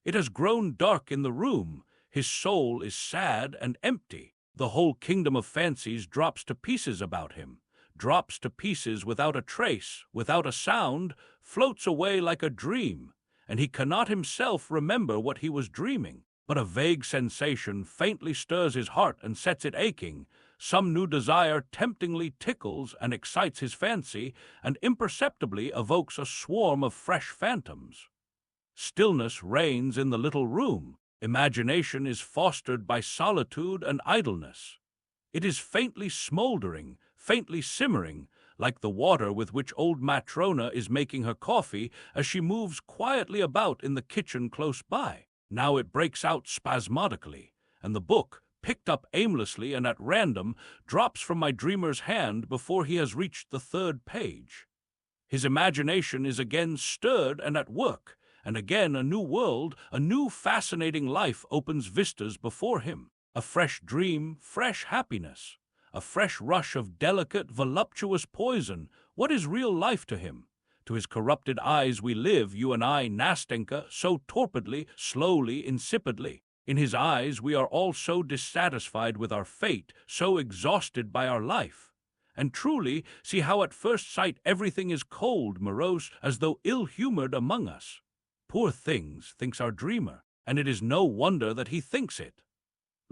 It has grown dark in the room. His soul is sad and empty. The whole kingdom of fancies drops to pieces about him, drops to pieces without a trace, without a sound, floats away like a dream, and he cannot himself remember what he was dreaming. But a vague sensation faintly stirs his heart and sets it aching. Some new desire temptingly tickles and excites his fancy, and imperceptibly evokes a swarm of fresh phantoms. Stillness reigns in the little room. Imagination is fostered by solitude and idleness. It is faintly smoldering, faintly simmering, like the water with which old Matrona is making her coffee as she moves quietly about in the kitchen close by. Now it breaks out spasmodically, and the book, picked up aimlessly and at random, drops from my dreamer's hand before he has reached the 3rd page. His imagination is again stirred and at work, and again a new world, a new fascinating life opens vistas before him. A fresh dream, fresh happiness, a fresh rush of delicate, voluptuous poison. What is real life to him? To his corrupted eyes we live, you and I, Nastenka, so torpidly, slowly, insipidly. In his eyes we are all so dissatisfied with our fate, so exhausted by our life. And truly, see how at first sight everything is cold, morose, as though ill-humored among us. Poor things, thinks our dreamer, and it is no wonder that he thinks it.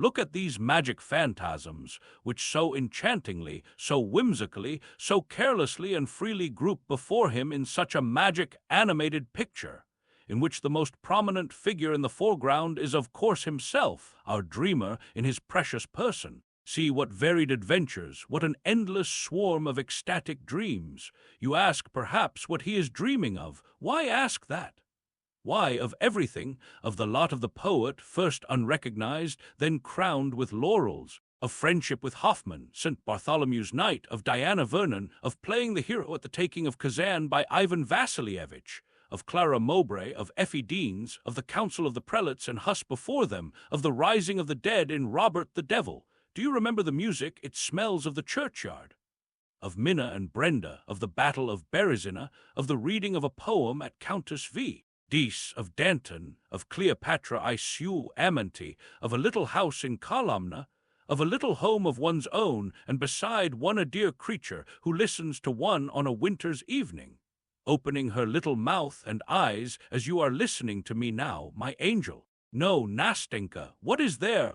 Look at these magic phantasms, which so enchantingly, so whimsically, so carelessly and freely group before him in such a magic, animated picture, in which the most prominent figure in the foreground is of course himself, our dreamer, in his precious person. See what varied adventures, what an endless swarm of ecstatic dreams. You ask, perhaps, what he is dreaming of. Why ask that? Why, of everything, of the lot of the poet, first unrecognized, then crowned with laurels, of friendship with Hoffman, St. Bartholomew's Night, of Diana Vernon, of playing the hero at the taking of Kazan by Ivan Vassilievich, of Clara Mowbray, of Effie Deans, of the Council of the Prelates and Huss before them, of the rising of the dead in Robert the Devil. Do you remember the music? It smells of the churchyard. Of Minna and Brenda, of the Battle of Berezina, of the reading of a poem at Countess V. Dees, of Danton, of Cleopatra I sue Amante, of a little house in Columna, of a little home of one's own, and beside one a dear creature who listens to one on a winter's evening, opening her little mouth and eyes as you are listening to me now, my angel. No, Nastenka, what is there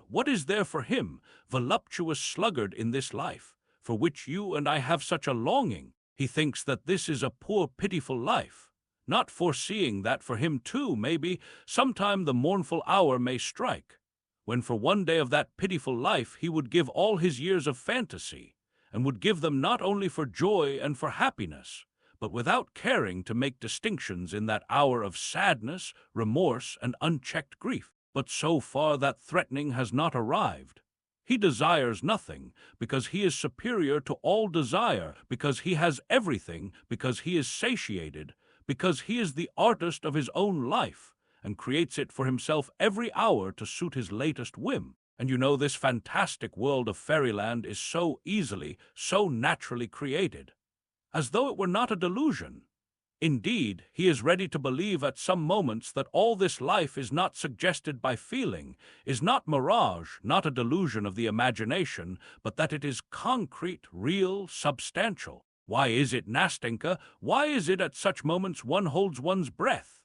for him, voluptuous sluggard in this life, for which you and I have such a longing? He thinks that this is a poor pitiful life, not foreseeing that for him too, maybe, sometime the mournful hour may strike, when for one day of that pitiful life he would give all his years of fantasy, and would give them not only for joy and for happiness, but without caring to make distinctions in that hour of sadness, remorse, and unchecked grief. But so far that threatening has not arrived. He desires nothing, because he is superior to all desire, because he has everything, because he is satiated, because he is the artist of his own life, and creates it for himself every hour to suit his latest whim. And you know this fantastic world of fairyland is so easily, so naturally created, as though it were not a delusion. Indeed, he is ready to believe at some moments that all this life is not suggested by feeling, is not mirage, not a delusion of the imagination, but that it is concrete, real, substantial. Why is it, Nastenka, why is it at such moments one holds one's breath?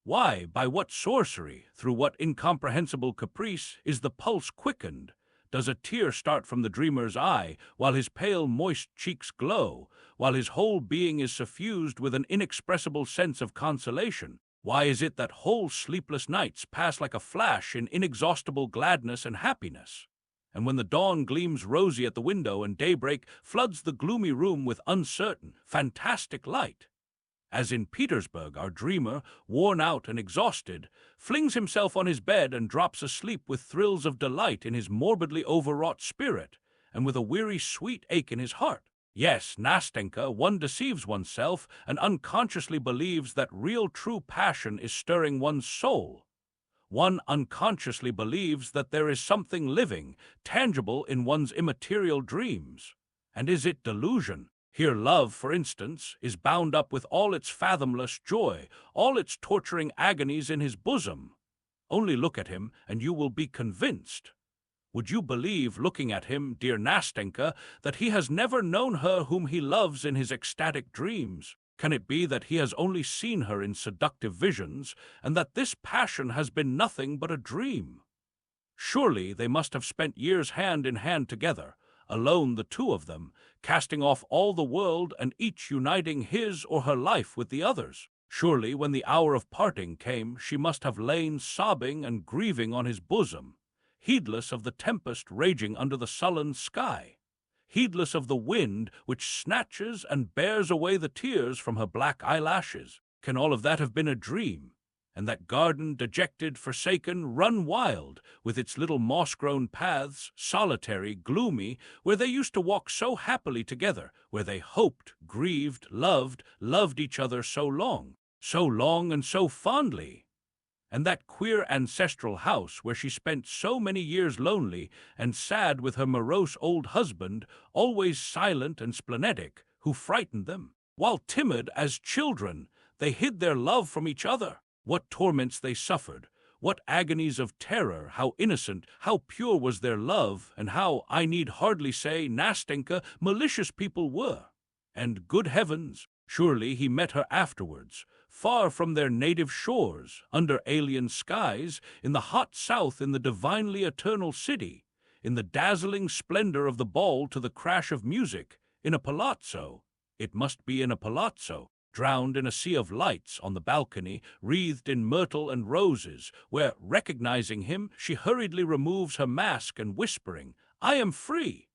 Why, by what sorcery, through what incomprehensible caprice, is the pulse quickened? Does a tear start from the dreamer's eye, while his pale, moist cheeks glow, while his whole being is suffused with an inexpressible sense of consolation? Why is it that whole sleepless nights pass like a flash in inexhaustible gladness and happiness? And when the dawn gleams rosy at the window and daybreak floods the gloomy room with uncertain, fantastic light, As in Petersburg, our dreamer, worn out and exhausted, flings himself on his bed and drops asleep with thrills of delight in his morbidly overwrought spirit, and with a weary sweet ache in his heart. Yes, Nastenka, one deceives oneself and unconsciously believes that real true passion is stirring one's soul. One unconsciously believes that there is something living, tangible in one's immaterial dreams. And is it delusion? Here love, for instance, is bound up with all its fathomless joy, all its torturing agonies in his bosom. Only look at him, and you will be convinced. Would you believe, looking at him, dear Nastenka, that he has never known her whom he loves in his ecstatic dreams? Can it be that he has only seen her in seductive visions, and that this passion has been nothing but a dream? Surely they must have spent years hand in hand together, alone the two of them, casting off all the world and each uniting his or her life with the other's. Surely when the hour of parting came, she must have lain sobbing and grieving on his bosom, heedless of the tempest raging under the sullen sky, heedless of the wind which snatches and bears away the tears from her black eyelashes. Can all of that have been a dream? And that garden, dejected, forsaken, run wild, with its little moss-grown paths, solitary, gloomy, where they used to walk so happily together, where they hoped, grieved, loved each other so long and so fondly. And that queer ancestral house where she spent so many years lonely and sad with her morose old husband, always silent and splenetic, who frightened them, while timid as children, they hid their love from each other. What torments they suffered, what agonies of terror, how innocent, how pure was their love, and how, I need hardly say, Nastenka, malicious people were. And, good heavens, surely he met her afterwards, far from their native shores, under alien skies, in the hot south, in the divinely eternal city, in the dazzling splendor of the ball to the crash of music, in a palazzo. It must be in a palazzo, drowned in a sea of lights, on the balcony, wreathed in myrtle and roses, where, recognizing him, she hurriedly removes her mask and, whispering, "I am free,"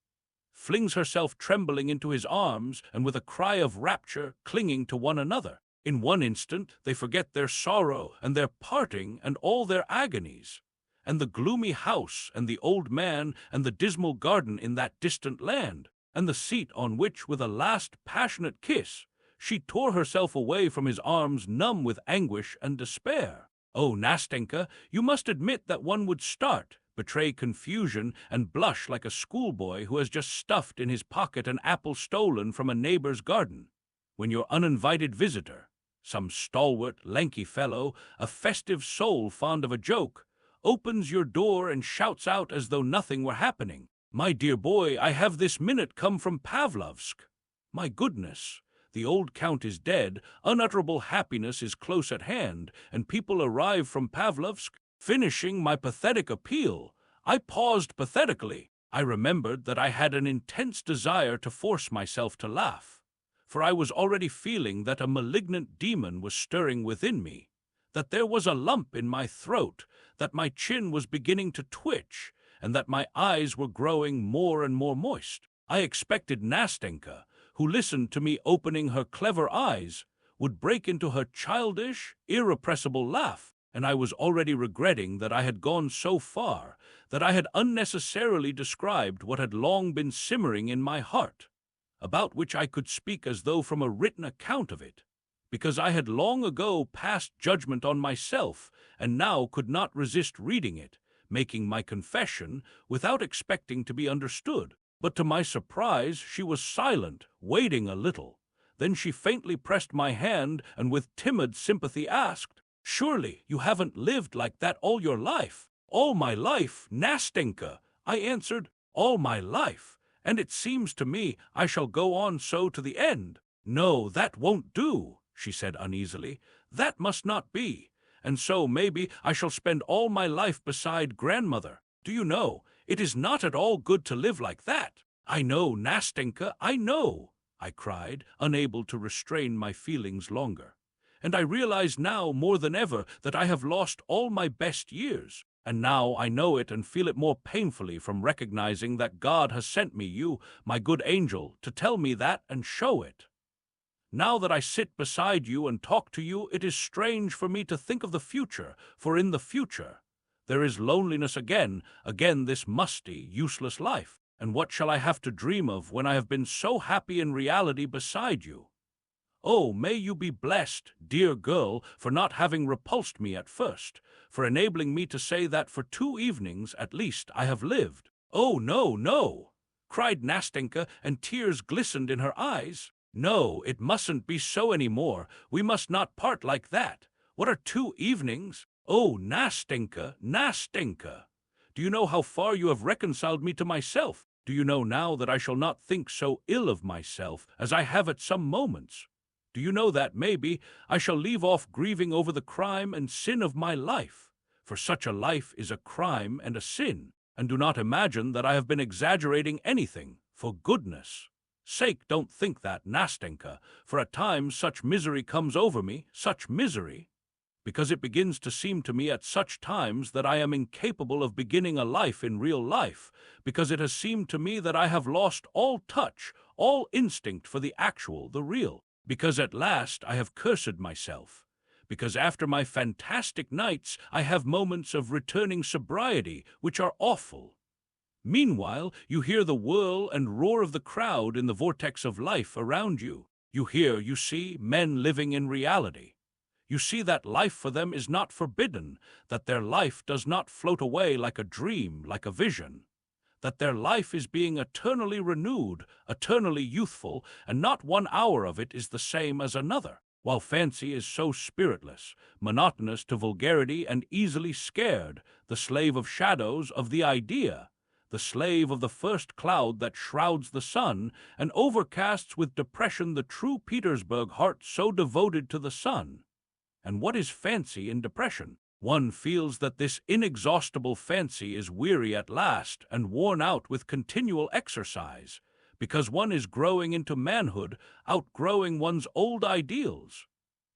flings herself trembling into his arms, and with a cry of rapture, clinging to one another. In one instant they forget their sorrow and their parting and all their agonies, and the gloomy house and the old man and the dismal garden in that distant land, and the seat on which, with a last passionate kiss, she tore herself away from his arms, numb with anguish and despair. Oh, Nastenka, you must admit that one would start, betray confusion, and blush like a schoolboy who has just stuffed in his pocket an apple stolen from a neighbor's garden, when your uninvited visitor, some stalwart, lanky fellow, a festive soul fond of a joke, opens your door and shouts out as though nothing were happening, "My dear boy, I have this minute come from Pavlovsk. My goodness! The old count is dead, unutterable happiness is close at hand, and people arrive from Pavlovsk." Finishing my pathetic appeal, I paused pathetically. I remembered that I had an intense desire to force myself to laugh, for I was already feeling that a malignant demon was stirring within me, that there was a lump in my throat, that my chin was beginning to twitch, and that my eyes were growing more and more moist. I expected Nastenka, who listened to me opening her clever eyes, would break into her childish, irrepressible laugh, and I was already regretting that I had gone so far, that I had unnecessarily described what had long been simmering in my heart, about which I could speak as though from a written account of it, because I had long ago passed judgment on myself, and now could not resist reading it, making my confession, without expecting to be understood. But to my surprise she was silent, waiting a little. Then she faintly pressed my hand, and with timid sympathy asked, "Surely you haven't lived like that all your life?" "All my life, Nastenka," I answered, "all my life, and it seems to me I shall go on so to the end." "No, that won't do," she said uneasily. "That must not be. And so, maybe, I shall spend all my life beside grandmother. Do you know, it is not at all good to live like that." "I know, Nastenka, I know," I cried, unable to restrain my feelings longer. "And I realize now more than ever that I have lost all my best years. And now I know it and feel it more painfully from recognizing that God has sent me you, my good angel, to tell me that and show it." Now that I sit beside you and talk to you, it is strange for me to think of the future, for in the future there is loneliness again this musty, useless life. And what shall I have to dream of when I have been so happy in reality beside you? Oh, may you be blessed, dear girl, for not having repulsed me at first, for enabling me to say that for 2 evenings, at least, I have lived. Oh, no, no, cried Nastenka, and tears glistened in her eyes. No, it mustn't be so any more. We must not part like that. What are 2 evenings? Oh, Nastenka, Nastenka! Do you know how far you have reconciled me to myself? Do you know now that I shall not think so ill of myself as I have at some moments? Do you know that, maybe, I shall leave off grieving over the crime and sin of my life? For such a life is a crime and a sin, and do not imagine that I have been exaggerating anything. For goodness' sake, don't think that, Nastenka, for at times such misery comes over me, such misery, because it begins to seem to me at such times that I am incapable of beginning a life in real life, because it has seemed to me that I have lost all touch, all instinct for the actual, the real, because at last I have cursed myself, because after my fantastic nights I have moments of returning sobriety which are awful. Meanwhile, you hear the whirl and roar of the crowd in the vortex of life around you. You hear, you see, men living in reality. You see that life for them is not forbidden, that their life does not float away like a dream, like a vision, that their life is being eternally renewed, eternally youthful, and not 1 hour of it is the same as another, while fancy is so spiritless, monotonous to vulgarity and easily scared, the slave of shadows, of the idea, the slave of the first cloud that shrouds the sun, and overcasts with depression the true Petersburg heart so devoted to the sun. And what is fancy in depression? One feels that this inexhaustible fancy is weary at last and worn out with continual exercise, because one is growing into manhood, outgrowing one's old ideals.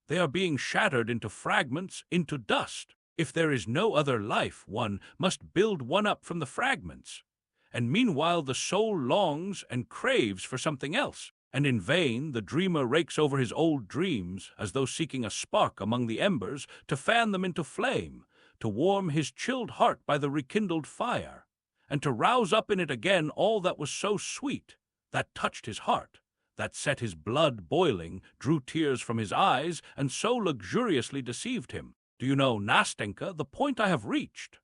They are being shattered into fragments, into dust. If there is no other life, one must build one up from the fragments. And meanwhile the soul longs and craves for something else. And in vain the dreamer rakes over his old dreams, as though seeking a spark among the embers, to fan them into flame, to warm his chilled heart by the rekindled fire, and to rouse up in it again all that was so sweet, that touched his heart, that set his blood boiling, drew tears from his eyes, and so luxuriously deceived him. Do you know, Nastenka, the point I have reached?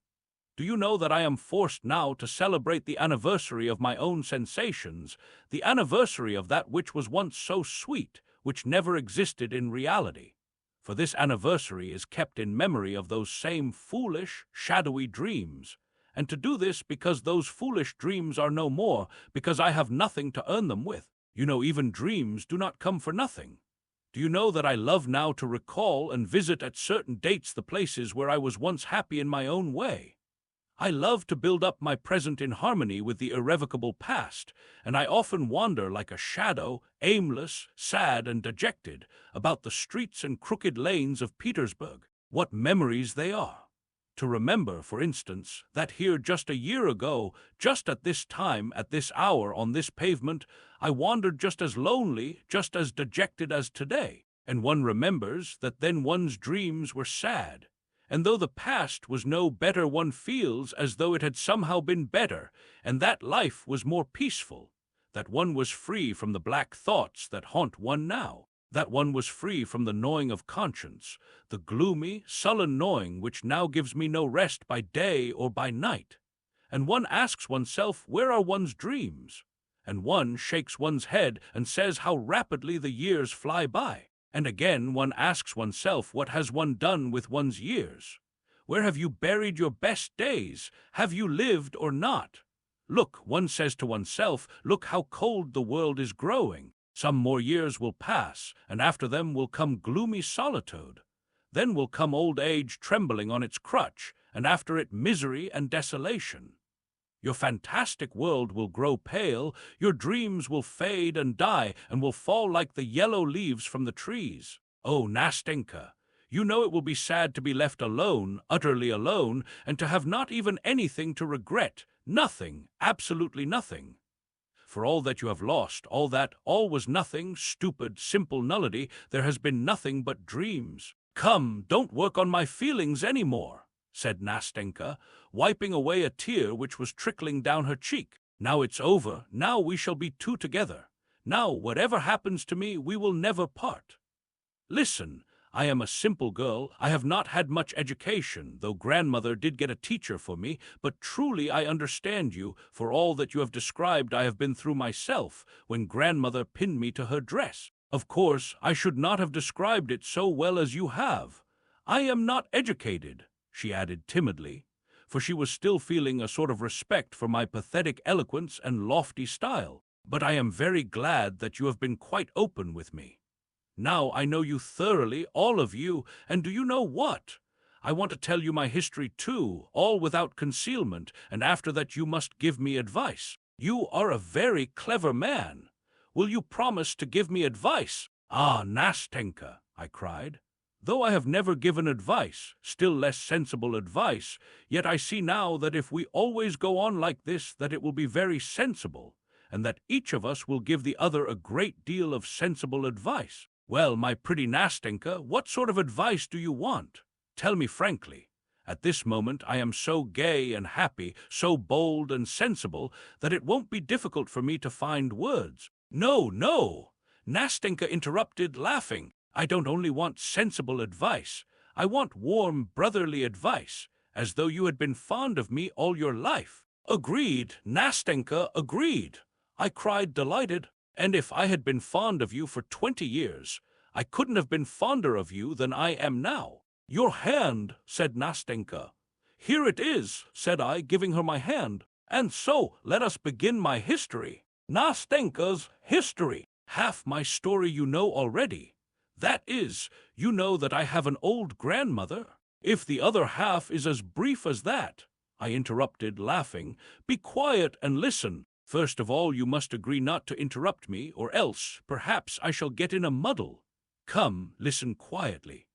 Do you know that I am forced now to celebrate the anniversary of my own sensations, the anniversary of that which was once so sweet, which never existed in reality? For this anniversary is kept in memory of those same foolish, shadowy dreams, and to do this because those foolish dreams are no more, because I have nothing to earn them with. You know, even dreams do not come for nothing. Do you know that I love now to recall and visit at certain dates the places where I was once happy in my own way? I love to build up my present in harmony with the irrevocable past, and I often wander like a shadow, aimless, sad, and dejected, about the streets and crooked lanes of Petersburg. What memories they are! To remember, for instance, that here just a year ago, just at this time, at this hour, on this pavement, I wandered just as lonely, just as dejected as today, and one remembers that then one's dreams were sad. And though the past was no better, one feels as though it had somehow been better, and that life was more peaceful, that one was free from the black thoughts that haunt one now, that one was free from the gnawing of conscience, the gloomy, sullen gnawing which now gives me no rest by day or by night. And one asks oneself, where are one's dreams? And one shakes one's head and says how rapidly the years fly by. And again one asks oneself, what has one done with one's years? Where have you buried your best days? Have you lived or not? Look, one says to oneself, look how cold the world is growing. Some more years will pass, and after them will come gloomy solitude. Then will come old age trembling on its crutch, and after it misery and desolation. Your fantastic world will grow pale, your dreams will fade and die, and will fall like the yellow leaves from the trees. Oh, Nastenka, you know it will be sad to be left alone, utterly alone, and to have not even anything to regret, nothing, absolutely nothing. for all that you have lost, all was nothing, stupid, simple nullity, there has been nothing but dreams. Come, don't work on my feelings any more, said Nastenka, wiping away a tear which was trickling down her cheek. Now it's over, now we shall be two together. Now, whatever happens to me, we will never part. Listen, I am a simple girl, I have not had much education, though grandmother did get a teacher for me, but truly I understand you, for all that you have described I have been through myself, when grandmother pinned me to her dress. Of course, I should not have described it so well as you have. I am not educated, she added timidly, for she was still feeling a sort of respect for my pathetic eloquence and lofty style. But I am very glad that you have been quite open with me. Now I know you thoroughly, all of you, and do you know what? I want to tell you my history too, all without concealment, and after that you must give me advice. You are a very clever man. Will you promise to give me advice? Ah, Nastenka, I cried. Though I have never given advice, still less sensible advice, yet I see now that if we always go on like this, that it will be very sensible, and that each of us will give the other a great deal of sensible advice. Well, my pretty Nastenka, what sort of advice do you want? Tell me frankly. At this moment I am so gay and happy, so bold and sensible, that it won't be difficult for me to find words. No, no, Nastenka interrupted, laughing. I don't only want sensible advice. I want warm, brotherly advice, as though you had been fond of me all your life. Agreed, Nastenka, agreed. I cried, delighted. And if I had been fond of you for 20 years, I couldn't have been fonder of you than I am now. Your hand, said Nastenka. Here it is, said I, giving her my hand. And so, let us begin my history. Nastenka's history. Half my story you know already. That is, you know that I have an old grandmother. If the other half is as brief as that, I interrupted, laughing, be quiet and listen. First of all, you must agree not to interrupt me, or else, perhaps, I shall get in a muddle. Come, listen quietly.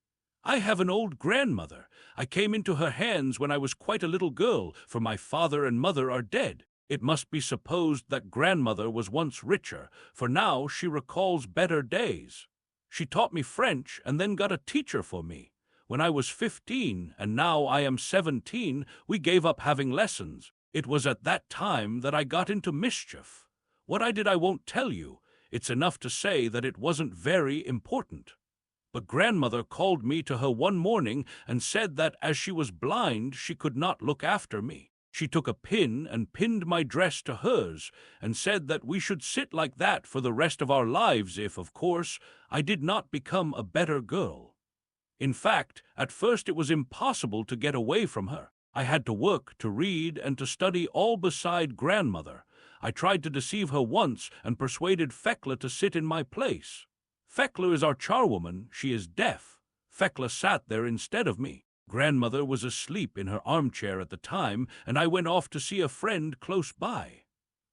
I have an old grandmother. I came into her hands when I was quite a little girl, for my father and mother are dead. It must be supposed that grandmother was once richer, for now she recalls better days. She taught me French and then got a teacher for me. When I was 15, and now I am 17, we gave up having lessons. It was at that time that I got into mischief. What I did I won't tell you. It's enough to say that it wasn't very important. But grandmother called me to her one morning and said that as she was blind, she could not look after me. She took a pin and pinned my dress to hers and said that we should sit like that for the rest of our lives if, of course, I did not become a better girl. In fact, at first it was impossible to get away from her. I had to work, to read, and to study all beside grandmother. I tried to deceive her once and persuaded Fekla to sit in my place. Fekla is our charwoman. She is deaf. Fekla sat there instead of me. Grandmother was asleep in her armchair at the time, and I went off to see a friend close by.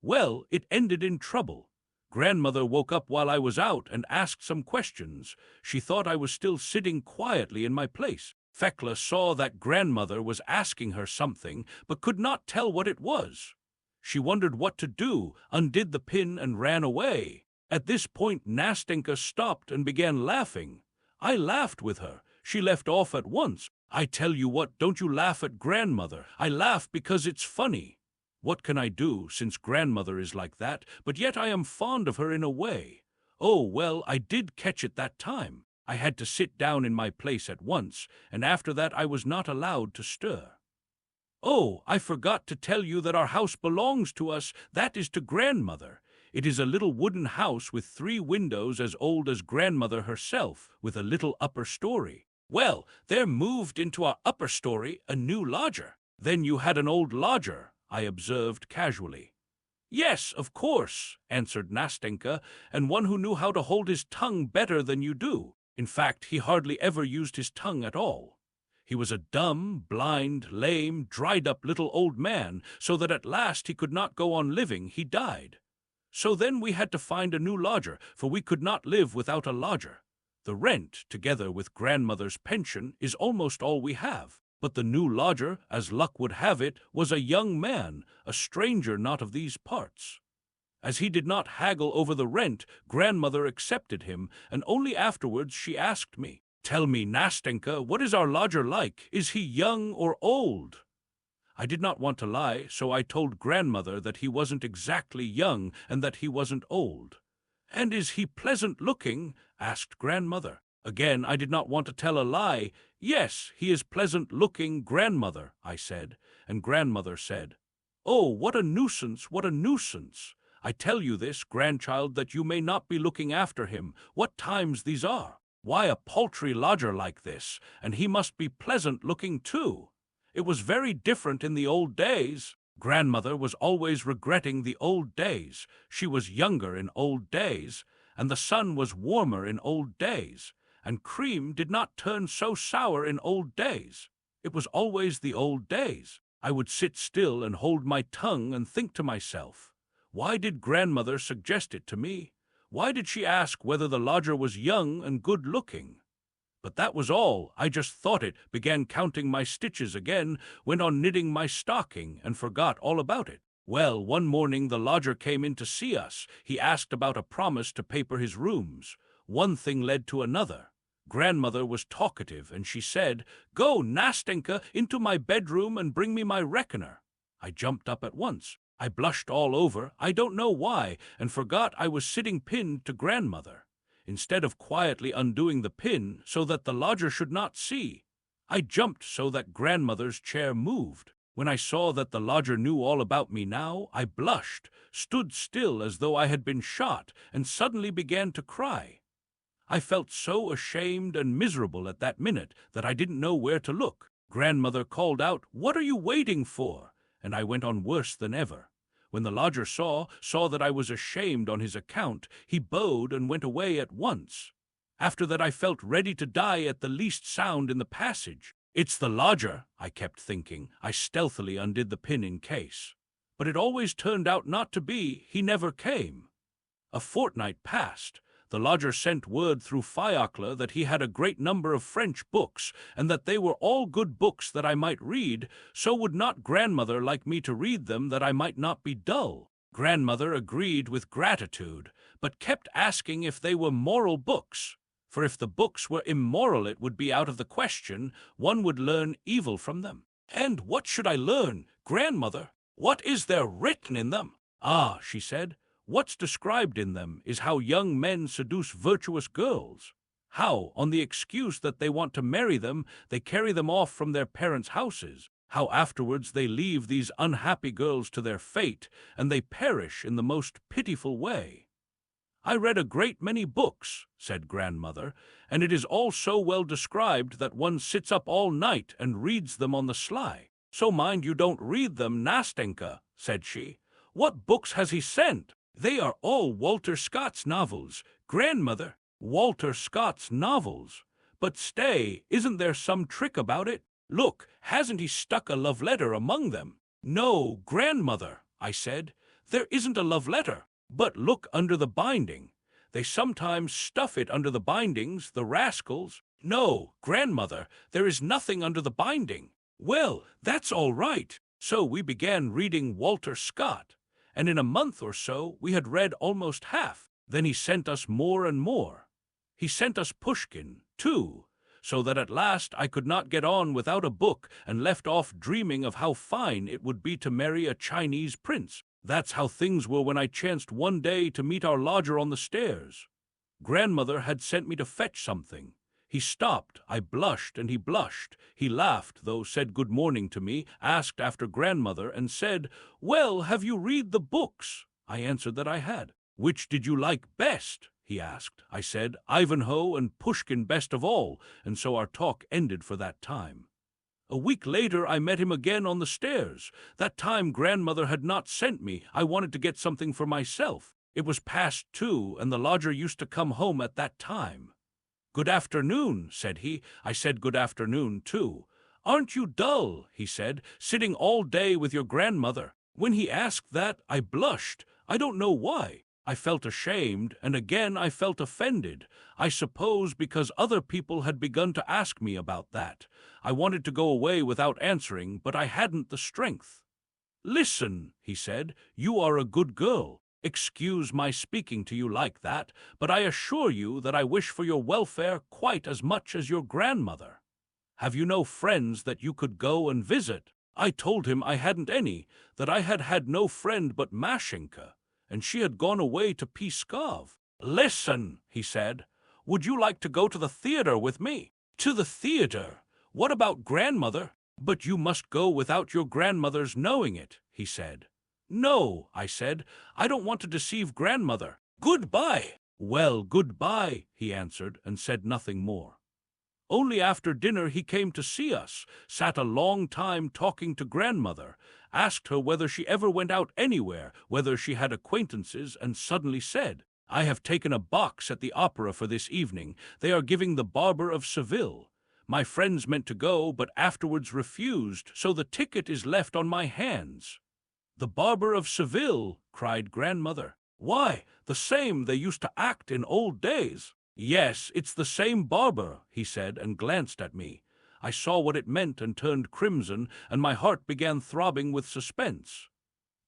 Well, it ended in trouble. Grandmother woke up while I was out and asked some questions. She thought I was still sitting quietly in my place. Fekla saw that grandmother was asking her something, but could not tell what it was. She wondered what to do, undid the pin, and ran away. At this point Nastenka stopped and began laughing. I laughed with her. She left off at once. I tell you what, don't you laugh at grandmother. I laugh because it's funny. What can I do, since grandmother is like that, but yet I am fond of her in a way. Oh, well, I did catch it that time. I had to sit down in my place at once, and after that I was not allowed to stir. Oh, I forgot to tell you that our house belongs to us, that is to grandmother. It is a little wooden house with 3 windows as old as grandmother herself, with a little upper story. Well, there moved into our upper story a new lodger. Then you had an old lodger, I observed casually. Yes, of course, answered Nastenka, and one who knew how to hold his tongue better than you do. In fact, he hardly ever used his tongue at all. He was a dumb, blind, lame, dried-up little old man, so that at last he could not go on living. He died. So then we had to find a new lodger, for we could not live without a lodger. The rent, together with grandmother's pension, is almost all we have. But the new lodger, as luck would have it, was a young man, a stranger not of these parts. As he did not haggle over the rent, grandmother accepted him, and only afterwards she asked me, "Tell me, Nastenka, what is our lodger like? Is he young or old?" I did not want to lie, so I told grandmother that he wasn't exactly young and that he wasn't old. "And is he pleasant-looking?" asked grandmother. Again, I did not want to tell a lie. "Yes, he is pleasant-looking, grandmother," I said, and grandmother said, "Oh, what a nuisance, what a nuisance! I tell you this, grandchild, that you may not be looking after him. What times these are! Why a paltry lodger like this, and he must be pleasant-looking too. It was very different in the old days." Grandmother was always regretting the old days. She was younger in old days, and the sun was warmer in old days, and cream did not turn so sour in old days. It was always the old days. I would sit still and hold my tongue and think to myself, why did grandmother suggest it to me? Why did she ask whether the lodger was young and good-looking? But that was all. I just thought it, began counting my stitches again, went on knitting my stocking, and forgot all about it. Well, one morning the lodger came in to see us. He asked about a promise to paper his rooms. One thing led to another. Grandmother was talkative, and she said, "Go, Nastenka, into my bedroom and bring me my reckoner." I jumped up at once. I blushed all over, I don't know why, and forgot I was sitting pinned to grandmother. Instead of quietly undoing the pin so that the lodger should not see, I jumped so that grandmother's chair moved. When I saw that the lodger knew all about me now, I blushed, stood still as though I had been shot, and suddenly began to cry. I felt so ashamed and miserable at that minute that I didn't know where to look. Grandmother called out, "What are you waiting for?" And I went on worse than ever. When the lodger saw that I was ashamed on his account, he bowed and went away at once. After that I felt ready to die at the least sound in the passage. "It's the lodger," I kept thinking. I stealthily undid the pin in case. But it always turned out not to be. He never came. A fortnight passed. The lodger sent word through Fyodor that he had a great number of French books, and that they were all good books that I might read, so would not grandmother like me to read them that I might not be dull? Grandmother agreed with gratitude, but kept asking if they were moral books, for if the books were immoral it would be out of the question, one would learn evil from them. "And what should I learn, grandmother? What is there written in them?" "Ah," she said, "what's described in them is how young men seduce virtuous girls, how, on the excuse that they want to marry them, they carry them off from their parents' houses, how afterwards they leave these unhappy girls to their fate, and they perish in the most pitiful way." "I read a great many books," said grandmother, "and it is all so well described that one sits up all night and reads them on the sly." "So mind you don't read them, Nastenka," said she. "What books has he sent?" "They are all Walter Scott's novels, grandmother." "Walter Scott's novels? But stay, isn't there some trick about it? Look, hasn't he stuck a love letter among them?" "No, grandmother," I said, "there isn't a love letter. But look under the binding. They sometimes stuff it under the bindings, the rascals." "No, grandmother, there is nothing under the binding." "Well, that's all right." So we began reading Walter Scott, and in a month or so we had read almost half. Then he sent us more and more. He sent us Pushkin, too, so that at last I could not get on without a book and left off dreaming of how fine it would be to marry a Chinese prince. That's how things were when I chanced one day to meet our lodger on the stairs. Grandmother had sent me to fetch something. He stopped, I blushed, and he blushed. He laughed, though, said good morning to me, asked after grandmother, and said, "Well, have you read the books?" I answered that I had. "Which did you like best?" he asked. I said, "Ivanhoe and Pushkin best of all," and so our talk ended for that time. A week later I met him again on the stairs. That time grandmother had not sent me. I wanted to get something for myself. It was past 2, and the lodger used to come home at that time. "Good afternoon," said he. I said good afternoon, too. "Aren't you dull," he said, "sitting all day with your grandmother?" When he asked that, I blushed. I don't know why. I felt ashamed, and again I felt offended. I suppose because other people had begun to ask me about that. I wanted to go away without answering, but I hadn't the strength. "Listen," he said, "you are a good girl. Excuse my speaking to you like that, but I assure you that I wish for your welfare quite as much as your grandmother. Have you no friends that you could go and visit?" I told him I hadn't any, that I had had no friend but Nastenka, and she had gone away to Pskov. "Listen," he said, "would you like to go to the theater with me?" "To the theater? What about grandmother?" "But you must go without your grandmother's knowing it," he said. "No," I said, "I don't want to deceive grandmother. Goodbye." "Well, goodbye," he answered, and said nothing more. Only after dinner he came to see us, sat a long time talking to grandmother, asked her whether she ever went out anywhere, whether she had acquaintances, and suddenly said, "I have taken a box at the opera for this evening. They are giving The Barber of Seville. My friends meant to go, but afterwards refused, so the ticket is left on my hands." "The Barber of Seville," cried grandmother. "Why, the same they used to act in old days." "Yes, it's the same barber," he said, and glanced at me. I saw what it meant and turned crimson, and my heart began throbbing with suspense.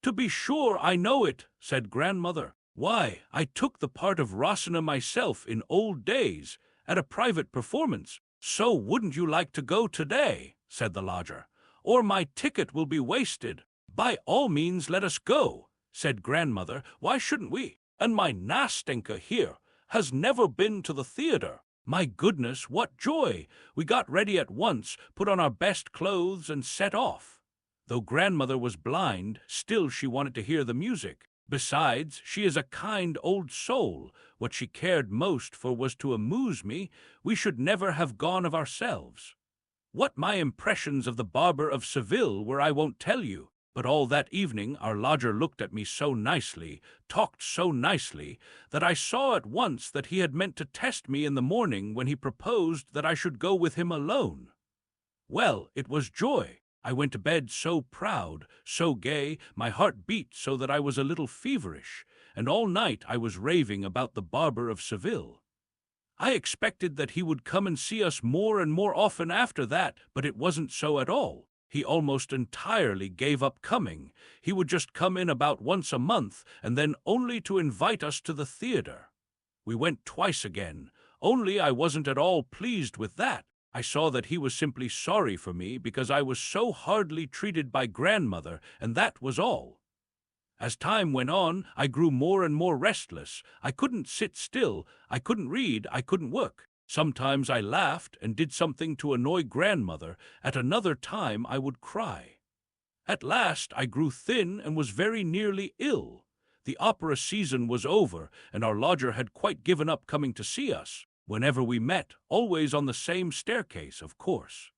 "To be sure I know it," said grandmother. "Why, I took the part of Rosina myself in old days, at a private performance." "So wouldn't you like to go today?" said the lodger. "Or my ticket will be wasted." "By all means let us go," said grandmother. "Why shouldn't we? And my Nastenka here has never been to the theater." My goodness, what joy! We got ready at once, put on our best clothes, and set off. Though grandmother was blind, still she wanted to hear the music. Besides, she is a kind old soul. What she cared most for was to amuse me. We should never have gone of ourselves. What my impressions of the Barber of Seville were I won't tell you. But all that evening our lodger looked at me so nicely, talked so nicely, that I saw at once that he had meant to test me in the morning when he proposed that I should go with him alone. Well, it was joy. I went to bed so proud, so gay, my heart beat so that I was a little feverish, and all night I was raving about the Barber of Seville. I expected that he would come and see us more and more often after that, but it wasn't so at all. He almost entirely gave up coming. He would just come in about once a month, and then only to invite us to the theater. We went twice again, only I wasn't at all pleased with that. I saw that he was simply sorry for me because I was so hardly treated by grandmother, and that was all. As time went on, I grew more and more restless. I couldn't sit still, I couldn't read, I couldn't work. Sometimes I laughed and did something to annoy grandmother. At another time I would cry. At last I grew thin and was very nearly ill. The opera season was over, and our lodger had quite given up coming to see us. Whenever we met, always on the same staircase, of course.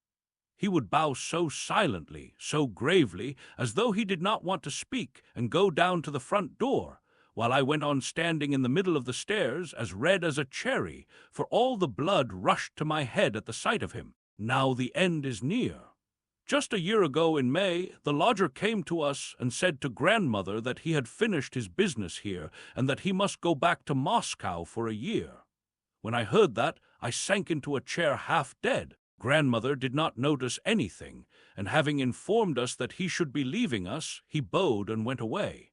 He would bow so silently, so gravely, as though he did not want to speak, and go down to the front door, while I went on standing in the middle of the stairs, as red as a cherry, for all the blood rushed to my head at the sight of him. Now the end is near. Just a year ago in May, the lodger came to us and said to grandmother that he had finished his business here, and that he must go back to Moscow for a year. When I heard that, I sank into a chair half dead. Grandmother did not notice anything, and having informed us that he should be leaving us, he bowed and went away.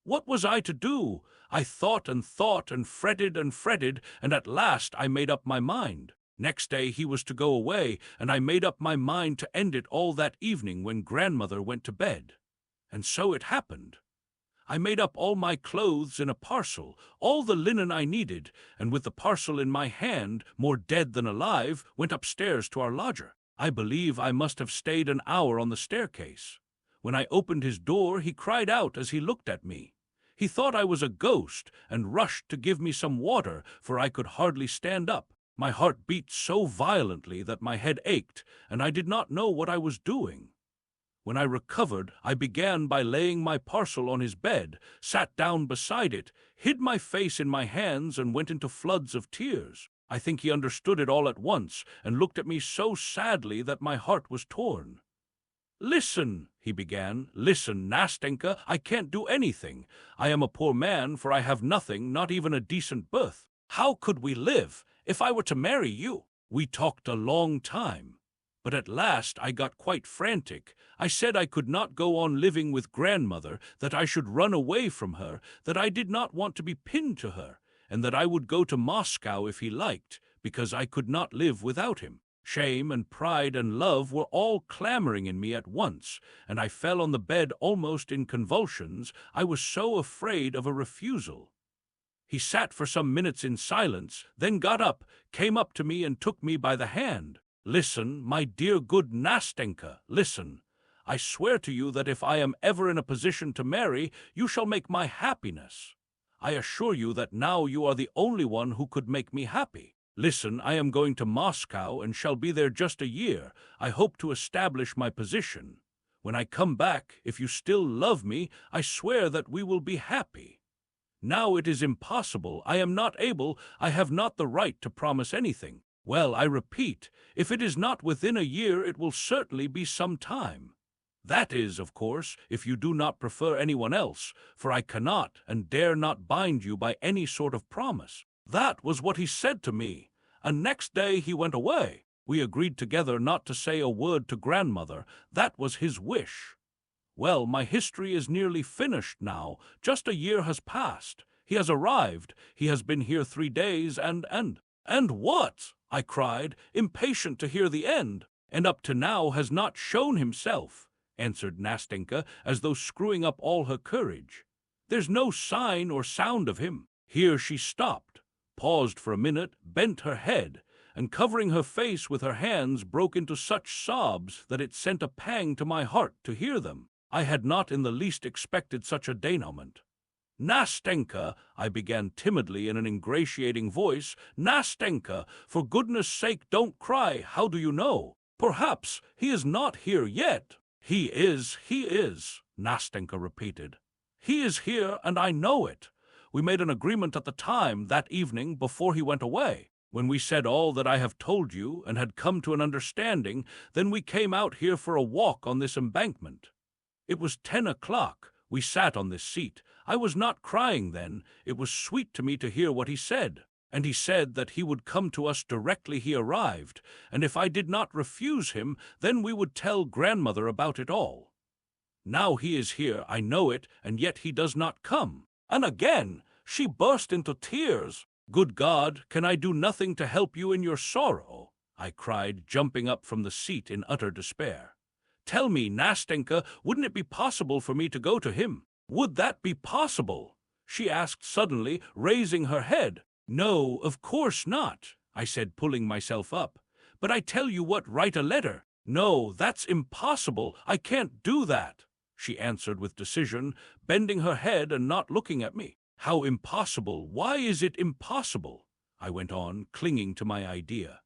What was I to do? I thought and fretted, and at last I made up my mind. Next day he was to go away, and I made up my mind to end it all that evening when grandmother went to bed. And so it happened. I made up all my clothes in a parcel, all the linen I needed, and with the parcel in my hand, more dead than alive, went upstairs to our lodger. I believe I must have stayed an hour on the staircase. When I opened his door, he cried out as he looked at me. He thought I was a ghost, and rushed to give me some water, for I could hardly stand up. My heart beat so violently that my head ached, and I did not know what I was doing. When I recovered, I began by laying my parcel on his bed, sat down beside it, hid my face in my hands, and went into floods of tears. I think he understood it all at once, and looked at me so sadly that my heart was torn. "Listen," he began, "listen, Nastenka, I can't do anything. I am a poor man, for I have nothing, not even a decent berth. How could we live if I were to marry you?" We talked a long time. But at last I got quite frantic. I said I could not go on living with grandmother, that I should run away from her, that I did not want to be pinned to her, and that I would go to Moscow if he liked, because I could not live without him. Shame and pride and love were all clamoring in me at once, and I fell on the bed almost in convulsions. I was so afraid of a refusal. He sat for some minutes in silence, then got up, came up to me and took me by the hand. "Listen, my dear good Nastenka, listen. I swear to you that if I am ever in a position to marry, you shall make my happiness. I assure you that now you are the only one who could make me happy. Listen, I am going to Moscow and shall be there just a year. I hope to establish my position. When I come back, if you still love me, I swear that we will be happy. Now it is impossible. I am not able, I have not the right to promise anything. Well, I repeat, if it is not within a year, it will certainly be some time. That is, of course, if you do not prefer anyone else, for I cannot and dare not bind you by any sort of promise." That was what he said to me, and next day he went away. We agreed together not to say a word to grandmother. That was his wish. Well, my history is nearly finished now. Just a year has passed. He has arrived. He has been here 3 days, and what? I cried, impatient to hear the end. "And up to now has not shown himself," answered Nastenka, as though screwing up all her courage. "There's no sign or sound of him." Here she stopped, paused for a minute, bent her head, and covering her face with her hands broke into such sobs that it sent a pang to my heart to hear them. I had not in the least expected such a denouement. "Nastenka," I began timidly in an ingratiating voice, "Nastenka, for goodness sake don't cry. How do you know? Perhaps he is not here yet." He is, Nastenka repeated. "He is here, and I know it. We made an agreement at the time, that evening, before he went away. When we said all that I have told you, and had come to an understanding, then we came out here for a walk on this embankment. It was 10 o'clock. We sat on this seat. I was not crying then. It was sweet to me to hear what he said. And he said that he would come to us directly he arrived, and if I did not refuse him, then we would tell grandmother about it all. Now he is here, I know it, and yet he does not come." And again she burst into tears. "Good God, can I do nothing to help you in your sorrow?" I cried, jumping up from the seat in utter despair. "Tell me, Nastenka, wouldn't it be possible for me to go to him? Would that be possible?" she asked suddenly, raising her head. "No, of course not," I said, pulling myself up. "But I tell you what, write a letter." "No, that's impossible. I can't do that," she answered with decision, bending her head and not looking at me. "How impossible? Why is it impossible?" I went on, clinging to my idea.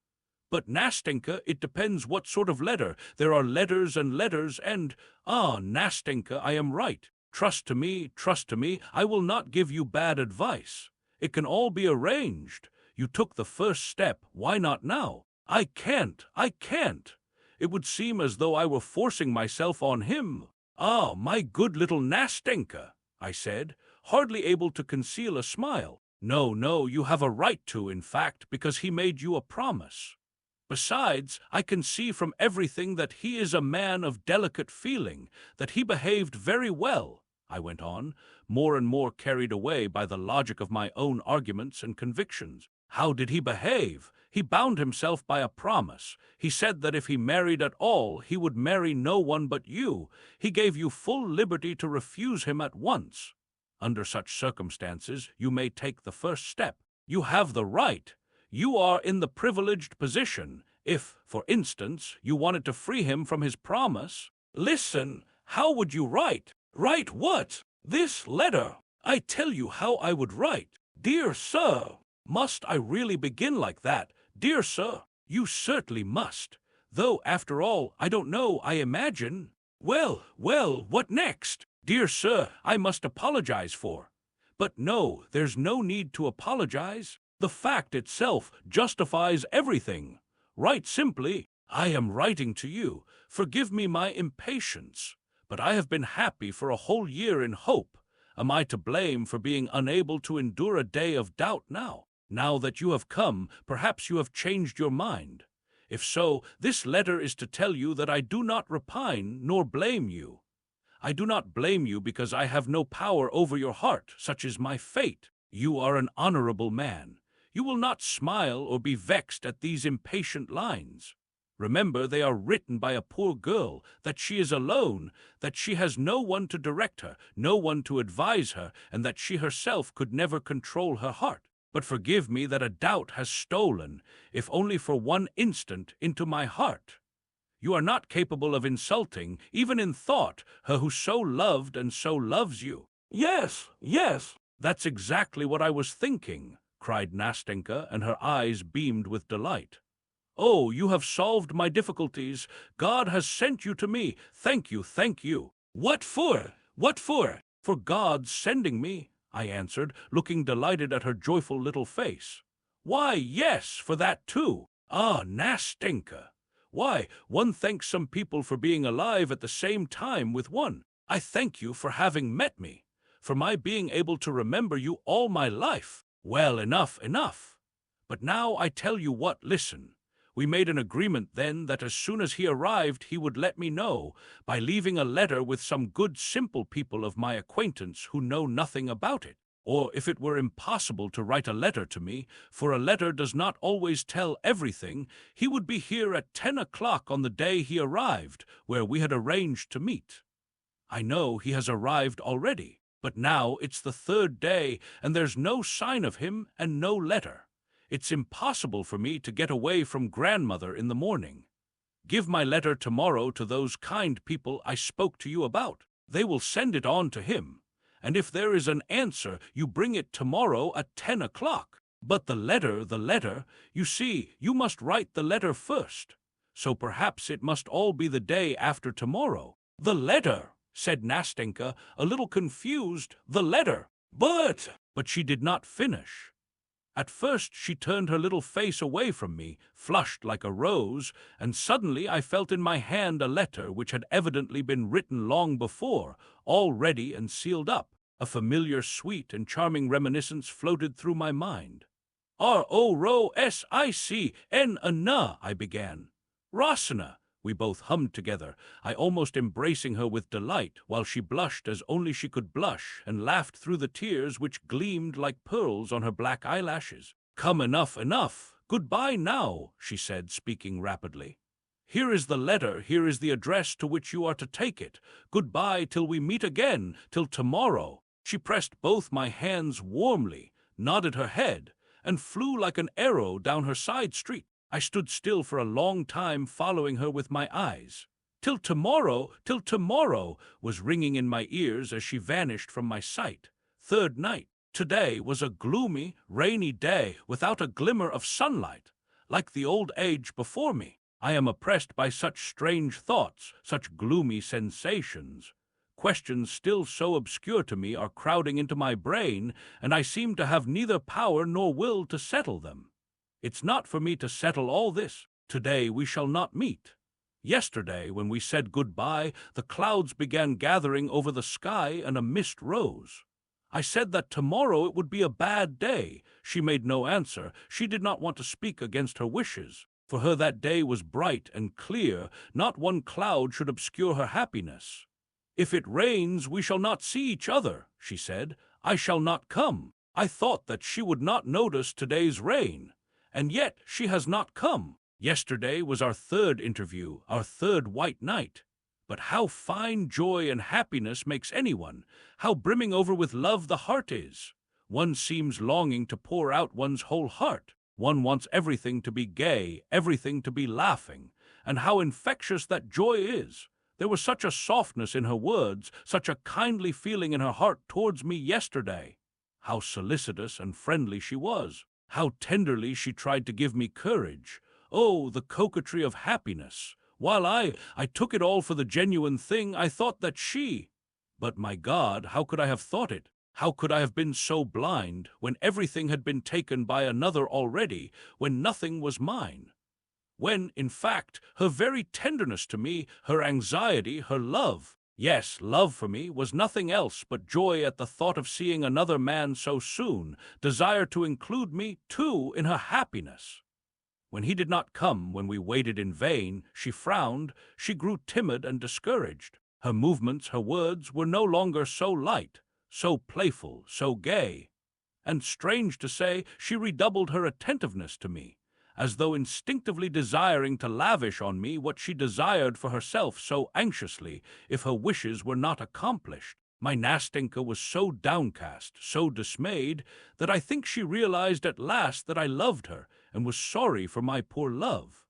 "But, Nastenka, it depends what sort of letter. There are letters and letters, and— Ah, Nastenka, I am right. Trust to me, I will not give you bad advice. It can all be arranged. You took the first step, why not now?" I can't. It would seem as though I were forcing myself on him." "Ah, my good little Nastenka," I said, hardly able to conceal a smile. No, you have a right to, in fact, because he made you a promise. Besides, I can see from everything that he is a man of delicate feeling, that he behaved very well," I went on, more and more carried away by the logic of my own arguments and convictions. "How did he behave? He bound himself by a promise. He said that if he married at all, he would marry no one but you. He gave you full liberty to refuse him at once. Under such circumstances, you may take the first step. You have the right. You are in the privileged position. If, for instance, you wanted to free him from his promise—" "Listen, how would you write?" "Write what?" "This letter. I tell you how I would write. Dear Sir." "Must I really begin like that? Dear Sir?" "You certainly must. Though, after all, I don't know, I imagine—" Well, what next?" "Dear Sir, I must apologize for—" "But no, there's no need to apologize. The fact itself justifies everything. Write simply, 'I am writing to you. Forgive me my impatience. But I have been happy for a whole year in hope. Am I to blame for being unable to endure a day of doubt now? Now that you have come, perhaps you have changed your mind. If so, this letter is to tell you that I do not repine nor blame you. I do not blame you because I have no power over your heart, such is my fate. You are an honorable man. You will not smile or be vexed at these impatient lines. Remember, they are written by a poor girl, that she is alone, that she has no one to direct her, no one to advise her, and that she herself could never control her heart. But forgive me that a doubt has stolen, if only for one instant, into my heart. You are not capable of insulting, even in thought, her who so loved and so loves you. Yes, yes. That's exactly what I was thinking, cried Nastenka, and her eyes beamed with delight. Oh, you have solved my difficulties. God has sent you to me. Thank you, thank you. What for? What for? For God's sending me, I answered, looking delighted at her joyful little face. Why, yes, for that too. Ah, Nastenka. Why, one thanks some people for being alive at the same time with one. I thank you for having met me, for my being able to remember you all my life. Well, enough, enough. But now I tell you what, listen. We made an agreement then that as soon as he arrived he would let me know, by leaving a letter with some good simple people of my acquaintance who know nothing about it. Or if it were impossible to write a letter to me, for a letter does not always tell everything, he would be here at 10 o'clock on the day he arrived, where we had arranged to meet. I know he has arrived already, but now it's the third day, and there's no sign of him and no letter. It's impossible for me to get away from grandmother in the morning. Give my letter tomorrow to those kind people I spoke to you about. They will send it on to him. And if there is an answer, you bring it tomorrow at 10 o'clock. But the letter, you see, you must write the letter first. So perhaps it must all be the day after tomorrow. The letter, said Nastenka, a little confused. The letter. But she did not finish. At first she turned her little face away from me, flushed like a rose, and suddenly I felt in my hand a letter which had evidently been written long before, all ready and sealed up. A familiar, sweet, and charming reminiscence floated through my mind. R-O-R-O-S-I-C-N-A, I began. Rosina, we both hummed together, I almost embracing her with delight, while she blushed as only she could blush, and laughed through the tears which gleamed like pearls on her black eyelashes. Come, enough, enough. Goodbye now, she said, speaking rapidly. Here is the letter, here is the address to which you are to take it. Goodbye till we meet again, till tomorrow. She pressed both my hands warmly, nodded her head, and flew like an arrow down her side street. I stood still for a long time, following her with my eyes. Till tomorrow, was ringing in my ears as she vanished from my sight. Third night. Today was a gloomy, rainy day, without a glimmer of sunlight, like the old age before me. I am oppressed by such strange thoughts, such gloomy sensations. Questions still so obscure to me are crowding into my brain, and I seem to have neither power nor will to settle them. It's not for me to settle all this. Today we shall not meet. Yesterday, when we said goodbye, the clouds began gathering over the sky and a mist rose. I said that tomorrow it would be a bad day. She made no answer. She did not want to speak against her wishes. For her that day was bright and clear. Not one cloud should obscure her happiness. If it rains, we shall not see each other, she said. I shall not come. I thought that she would not notice today's rain. And yet she has not come. Yesterday was our third interview, our third white night. But how fine joy and happiness makes anyone, how brimming over with love the heart is. One seems longing to pour out one's whole heart. One wants everything to be gay, everything to be laughing. And how infectious that joy is. There was such a softness in her words, such a kindly feeling in her heart towards me yesterday. How solicitous and friendly she was. How tenderly she tried to give me courage. Oh, the coquetry of happiness. While I took it all for the genuine thing, I thought that she... But my God, how could I have thought it? How could I have been so blind, when everything had been taken by another already, when nothing was mine? When, in fact, her very tenderness to me, her anxiety, her love, yes, love for me, was nothing else but joy at the thought of seeing another man so soon, desire to include me, too, in her happiness. When he did not come, when we waited in vain, she frowned, she grew timid and discouraged. Her movements, her words were no longer so light, so playful, so gay. And strange to say, she redoubled her attentiveness to me, as though instinctively desiring to lavish on me what she desired for herself so anxiously, if her wishes were not accomplished. My Nastenka was so downcast, so dismayed, that I think she realized at last that I loved her and was sorry for my poor love.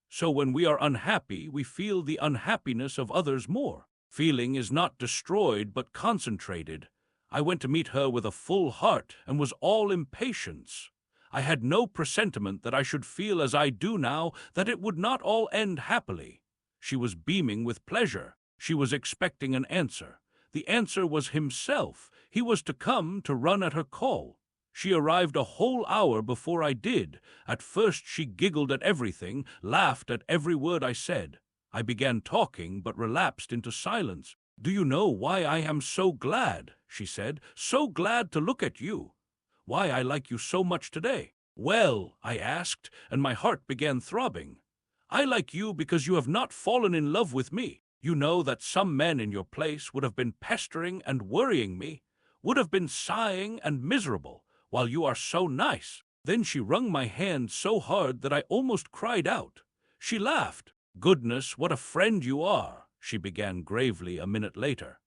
So when we are unhappy, we feel the unhappiness of others more. Feeling is not destroyed but concentrated. I went to meet her with a full heart and was all impatience. I had no presentiment that I should feel as I do now, that it would not all end happily. She was beaming with pleasure. She was expecting an answer. The answer was himself. He was to come to run at her call. She arrived a whole hour before I did. At first she giggled at everything, laughed at every word I said. I began talking, but relapsed into silence. "Do you know why I am so glad?" she said. "So glad to look at you. Why I like you so much today." "Well," I asked, and my heart began throbbing. "I like you because you have not fallen in love with me. You know that some men in your place would have been pestering and worrying me, would have been sighing and miserable, while you are so nice." Then she wrung my hand so hard that I almost cried out. She laughed. "Goodness, what a friend you are," she began gravely a minute later.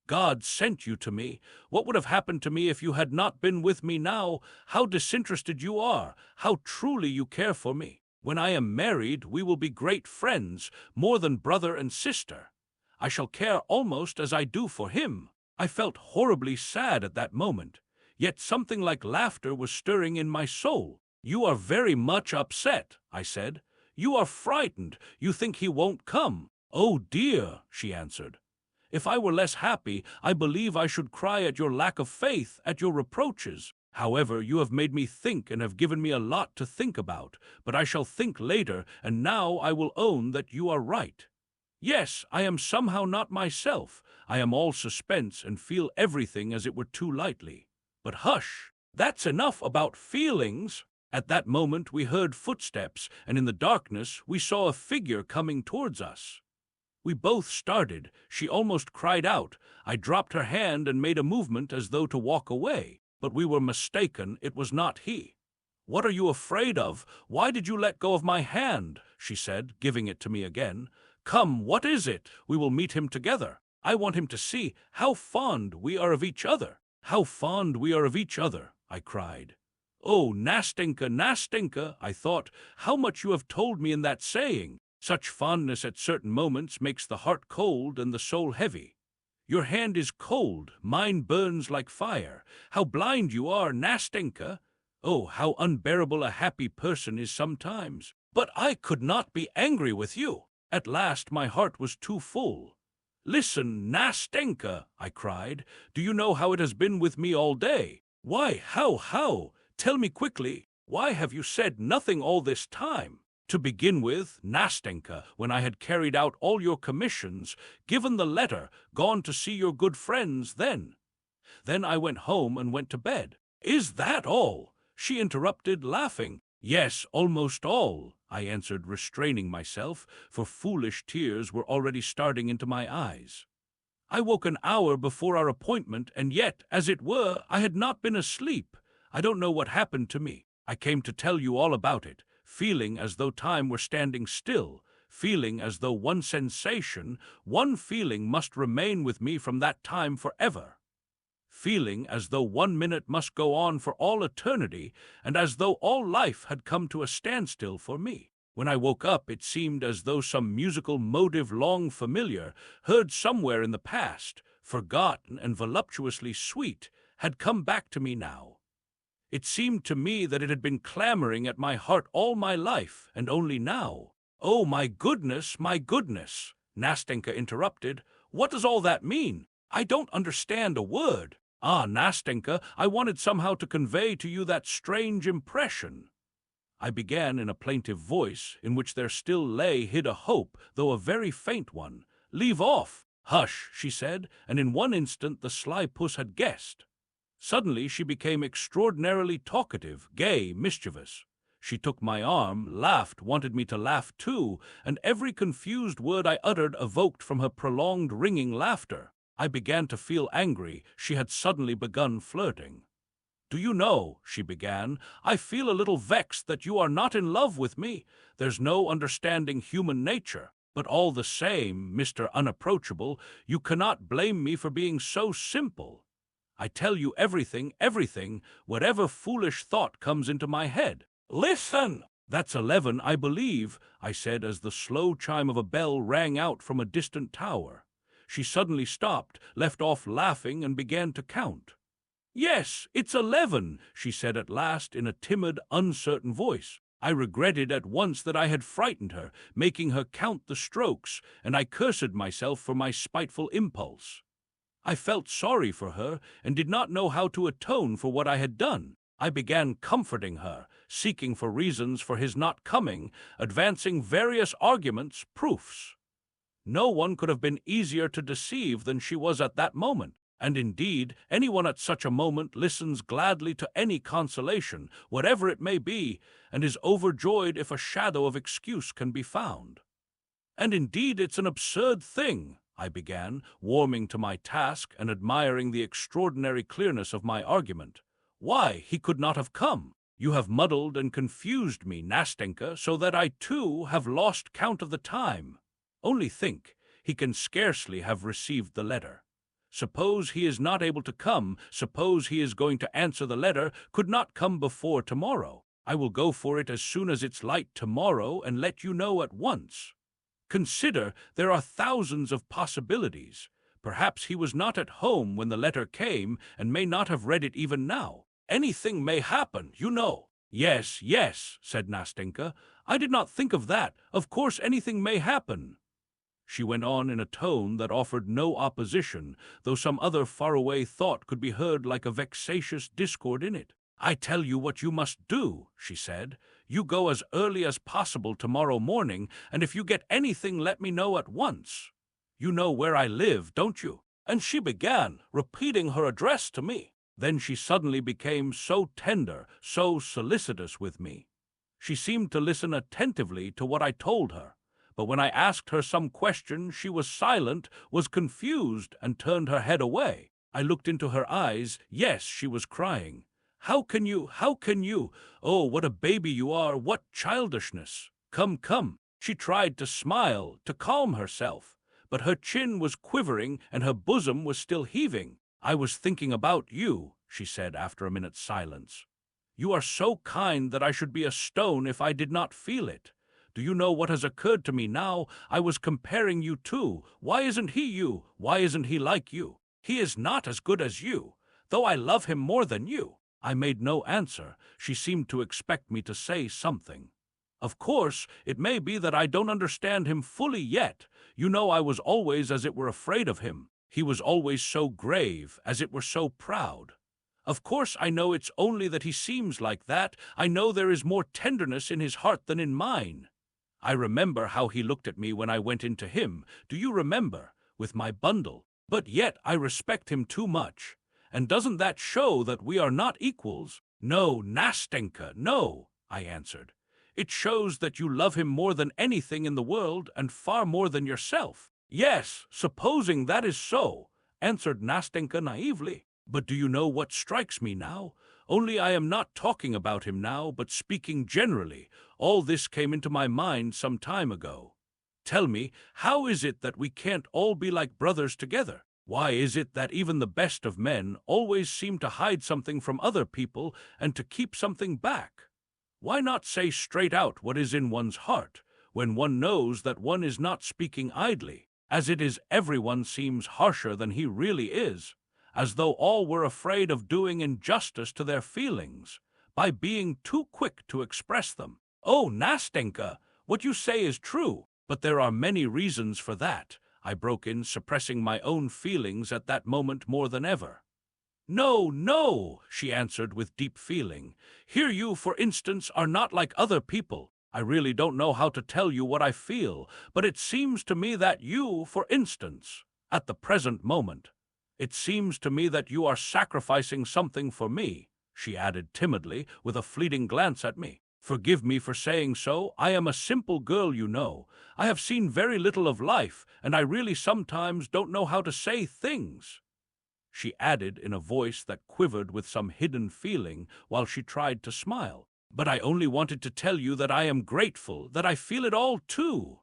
"God sent you to me. What would have happened to me if you had not been with me now? How disinterested you are, how truly you care for me. When I am married, we will be great friends, more than brother and sister. I shall care almost as I do for him." I felt horribly sad at that moment, yet something like laughter was stirring in my soul. "You are very much upset," I said. "You are frightened. You think he won't come." "Oh dear," she answered. "If I were less happy, I believe I should cry at your lack of faith, at your reproaches. However, you have made me think and have given me a lot to think about, but I shall think later, and now I will own that you are right. Yes, I am somehow not myself. I am all suspense and feel everything as it were too lightly. But hush, that's enough about feelings." At that moment we heard footsteps, and in the darkness we saw a figure coming towards us. We both started. She almost cried out. I dropped her hand and made a movement as though to walk away. But we were mistaken. It was not he. "What are you afraid of? Why did you let go of my hand?" she said, giving it to me again. "Come, what is it? We will meet him together. I want him to see how fond we are of each other." "How fond we are of each other," I cried. "Oh, Nastenka, Nastenka," I thought, "how much you have told me in that saying. Such fondness at certain moments makes the heart cold and the soul heavy. Your hand is cold, mine burns like fire. How blind you are, Nastenka! Oh, how unbearable a happy person is sometimes. But I could not be angry with you. At last my heart was too full. "Listen, Nastenka," I cried. "Do you know how it has been with me all day?" "Why, how? Tell me quickly. Why have you said nothing all this time?" "To begin with, Nastenka, when I had carried out all your commissions, given the letter, gone to see your good friends, then I went home and went to bed." "Is that all?" she interrupted, laughing. "Yes, almost all," I answered, restraining myself, for foolish tears were already starting into my eyes. "I woke an hour before our appointment, and yet, as it were, I had not been asleep. I don't know what happened to me. I came to tell you all about it, feeling as though time were standing still, feeling as though one sensation, one feeling must remain with me from that time forever. Feeling as though 1 minute must go on for all eternity, and as though all life had come to a standstill for me. When I woke up, it seemed as though some musical motive long familiar, heard somewhere in the past, forgotten and voluptuously sweet, had come back to me now. It seemed to me that it had been clamoring at my heart all my life, and only now." "Oh, my goodness, my goodness!" Nastenka interrupted. "What does all that mean? I don't understand a word." "Ah, Nastenka, I wanted somehow to convey to you that strange impression." I began in a plaintive voice, in which there still lay hid a hope, though a very faint one. "Leave off." "Hush," she said, and in one instant the sly puss had guessed. Suddenly she became extraordinarily talkative, gay, mischievous. She took my arm, laughed, wanted me to laugh too, and every confused word I uttered evoked from her prolonged ringing laughter. I began to feel angry. She had suddenly begun flirting. "Do you know," she began, "I feel a little vexed that you are not in love with me. There's no understanding human nature. But all the same, Mr. Unapproachable, you cannot blame me for being so simple. I tell you everything, whatever foolish thought comes into my head." Listen! "That's 11, I believe," I said as the slow chime of a bell rang out from a distant tower. She suddenly stopped, left off laughing, and began to count. "Yes, it's 11, she said at last in a timid, uncertain voice. I regretted at once that I had frightened her, making her count the strokes, and I cursed myself for my spiteful impulse. I felt sorry for her, and did not know how to atone for what I had done. I began comforting her, seeking for reasons for his not coming, advancing various arguments, proofs. No one could have been easier to deceive than she was at that moment. And indeed, anyone at such a moment listens gladly to any consolation, whatever it may be, and is overjoyed if a shadow of excuse can be found. "And indeed it's an absurd thing," I began, warming to my task and admiring the extraordinary clearness of my argument. "Why, he could not have come. You have muddled and confused me, Nastenka, so that I too have lost count of the time. Only think, he can scarcely have received the letter. Suppose he is not able to come, suppose he is going to answer the letter, could not come before tomorrow. I will go for it as soon as it's light tomorrow and let you know at once. Consider, there are thousands of possibilities. Perhaps he was not at home when the letter came and may not have read it even now. Anything may happen, you know." Yes, said Nastenka. "I did not think of that. Of course anything may happen." She went on in a tone that offered no opposition, though some other faraway thought could be heard like a vexatious discord in it. "I tell you what you must do," she said. "You go as early as possible tomorrow morning, and if you get anything, let me know at once. You know where I live, don't you?" And she began, repeating her address to me. Then she suddenly became so tender, so solicitous with me. She seemed to listen attentively to what I told her. But when I asked her some question, she was silent, was confused, and turned her head away. I looked into her eyes. Yes, she was crying. How can you? Oh, what a baby you are, what childishness! Come. She tried to smile, to calm herself, but her chin was quivering and her bosom was still heaving. "I was thinking about you," she said after a minute's silence. "You are so kind that I should be a stone if I did not feel it. Do you know what has occurred to me now? I was comparing you too. Why isn't he you? Why isn't he like you? He is not as good as you, though I love him more than you." I made no answer. She seemed to expect me to say something. "Of course, it may be that I don't understand him fully yet. You know I was always as it were afraid of him. He was always so grave, as it were so proud. Of course I know it's only that he seems like that. I know there is more tenderness in his heart than in mine. I remember how he looked at me when I went into him. Do you remember? With my bundle. But yet I respect him too much. And doesn't that show that we are not equals?" "No, Nastenka, no," I answered. "It shows that you love him more than anything in the world, and far more than yourself." "Yes, supposing that is so," answered Nastenka naively. "But do you know what strikes me now? Only I am not talking about him now, but speaking generally. All this came into my mind some time ago. Tell me, how is it that we can't all be like brothers together? Why is it that even the best of men always seem to hide something from other people and to keep something back? Why not say straight out what is in one's heart, when one knows that one is not speaking idly? As it is, everyone seems harsher than he really is, as though all were afraid of doing injustice to their feelings, by being too quick to express them." "Oh, Nastenka, what you say is true, but there are many reasons for that," I broke in, suppressing my own feelings at that moment more than ever. No, she answered with deep feeling. "Here you, for instance, are not like other people. I really don't know how to tell you what I feel, but it seems to me that you, for instance, at the present moment, it seems to me that you are sacrificing something for me," she added timidly, with a fleeting glance at me. Forgive me for saying so. I am a simple girl, you know. I have seen very little of life, and I really sometimes don't know how to say things," she added in a voice that quivered with some hidden feeling while she tried to smile. "But I only wanted to tell you that I am grateful, that I feel it all too.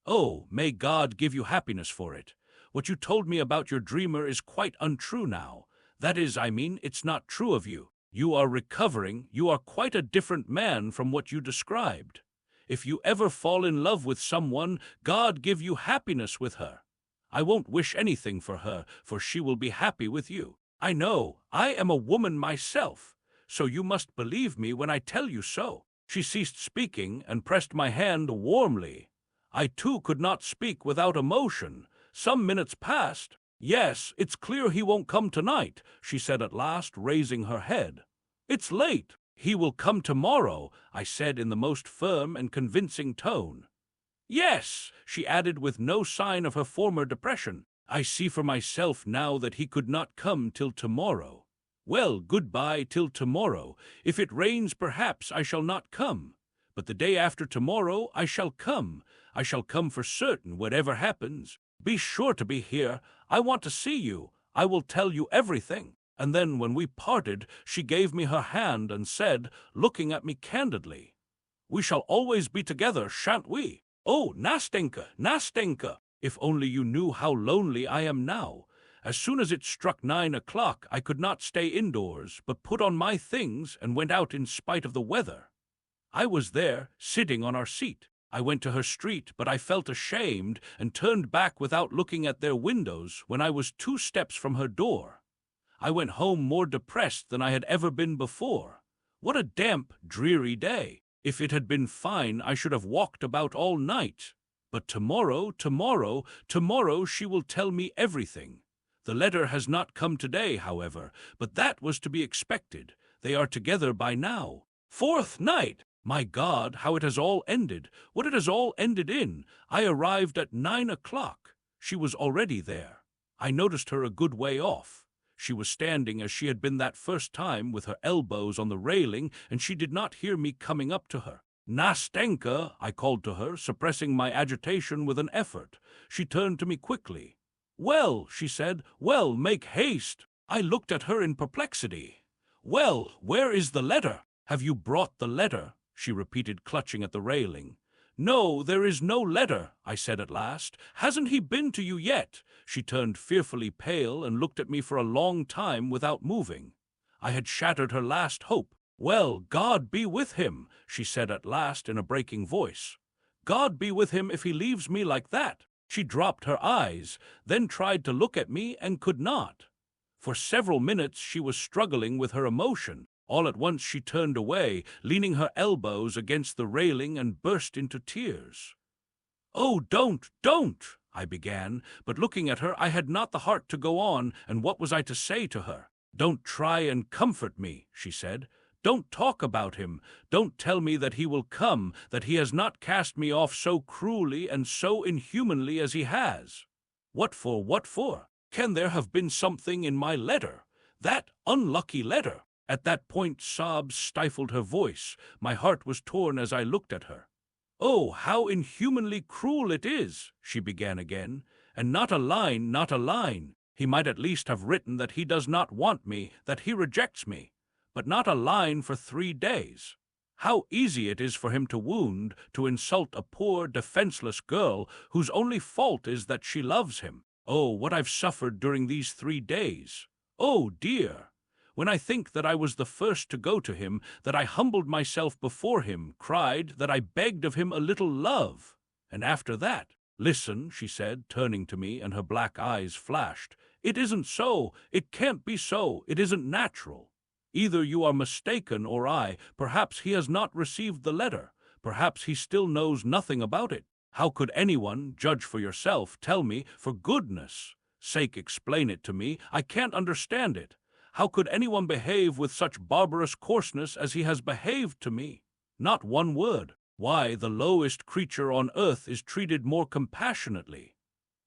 Oh, may God give you happiness for it. What you told me about your dreamer is quite untrue now. That is, I mean, it's not true of you. You are recovering. You are quite a different man from what you described. If you ever fall in love with someone, God give you happiness with her. I won't wish anything for her, for she will be happy with you. I know, I am a woman myself, so you must believe me when I tell you so." She ceased speaking and pressed my hand warmly. I too could not speak without emotion. Some minutes passed. "Yes, it's clear he won't come tonight," she said at last, raising her head. "It's late. He will come tomorrow," I said in the most firm and convincing tone. "Yes," she added with no sign of her former depression. "I see for myself now that he could not come till tomorrow. Well, goodbye till tomorrow. If it rains, perhaps I shall not come. But the day after tomorrow I shall come. I shall come for certain, whatever happens. Be sure to be here. I want to see you. I will tell you everything." And then, when we parted, she gave me her hand and said, looking at me candidly, "We shall always be together, shan't we? Oh, Nastenka, Nastenka, if only you knew how lonely I am now. As soon as it struck 9 o'clock, I could not stay indoors, but put on my things and went out in spite of the weather. I was there, sitting on our seat. I went to her street, but I felt ashamed and turned back without looking at their windows when I was 2 steps from her door. I went home more depressed than I had ever been before. What a damp, dreary day. If it had been fine, I should have walked about all night. But tomorrow she will tell me everything. The letter has not come today, however, but that was to be expected. They are together by now. 4th night! My God, how it has all ended, what it has all ended in. I arrived at 9 o'clock. She was already there. I noticed her a good way off. She was standing as she had been that first time, with her elbows on the railing, and she did not hear me coming up to her. "Nastenka," I called to her, suppressing my agitation with an effort. She turned to me quickly. "Well," she said, "well, make haste." I looked at her in perplexity. "Well, where is the letter?" "Have you brought the letter?" she repeated, clutching at the railing. "No, there is no letter," I said at last. "Hasn't he been to you yet?" She turned fearfully pale and looked at me for a long time without moving. I had shattered her last hope. "Well, God be with him," she said at last in a breaking voice. "God be with him if he leaves me like that." She dropped her eyes, then tried to look at me and could not. For several minutes she was struggling with her emotion. All at once she turned away, leaning her elbows against the railing, and burst into tears. "Oh, don't, I began, but looking at her I had not the heart to go on, and what was I to say to her? "Don't try and comfort me," she said. "Don't talk about him. Don't tell me that he will come, that he has not cast me off so cruelly and so inhumanly as he has. What for, what for? Can there have been something in my letter? That unlucky letter?" At that point sobs stifled her voice. My heart was torn as I looked at her. "Oh, how inhumanly cruel it is," she began again. "And not a line, not a line. He might at least have written that he does not want me, that he rejects me. But not a line for 3 days. How easy it is for him to wound, to insult a poor, defenseless girl whose only fault is that she loves him. Oh, what I've suffered during these 3 days. Oh, dear! When I think that I was the first to go to him, that I humbled myself before him, cried, that I begged of him a little love. And after that, listen," she said, turning to me, and her black eyes flashed. "It isn't so. It can't be so. It isn't natural. Either you are mistaken or I. Perhaps he has not received the letter. Perhaps he still knows nothing about it. How could anyone, judge for yourself, tell me, for goodness sake explain it to me? I can't understand it. How could anyone behave with such barbarous coarseness as he has behaved to me? Not one word. Why, the lowest creature on earth is treated more compassionately.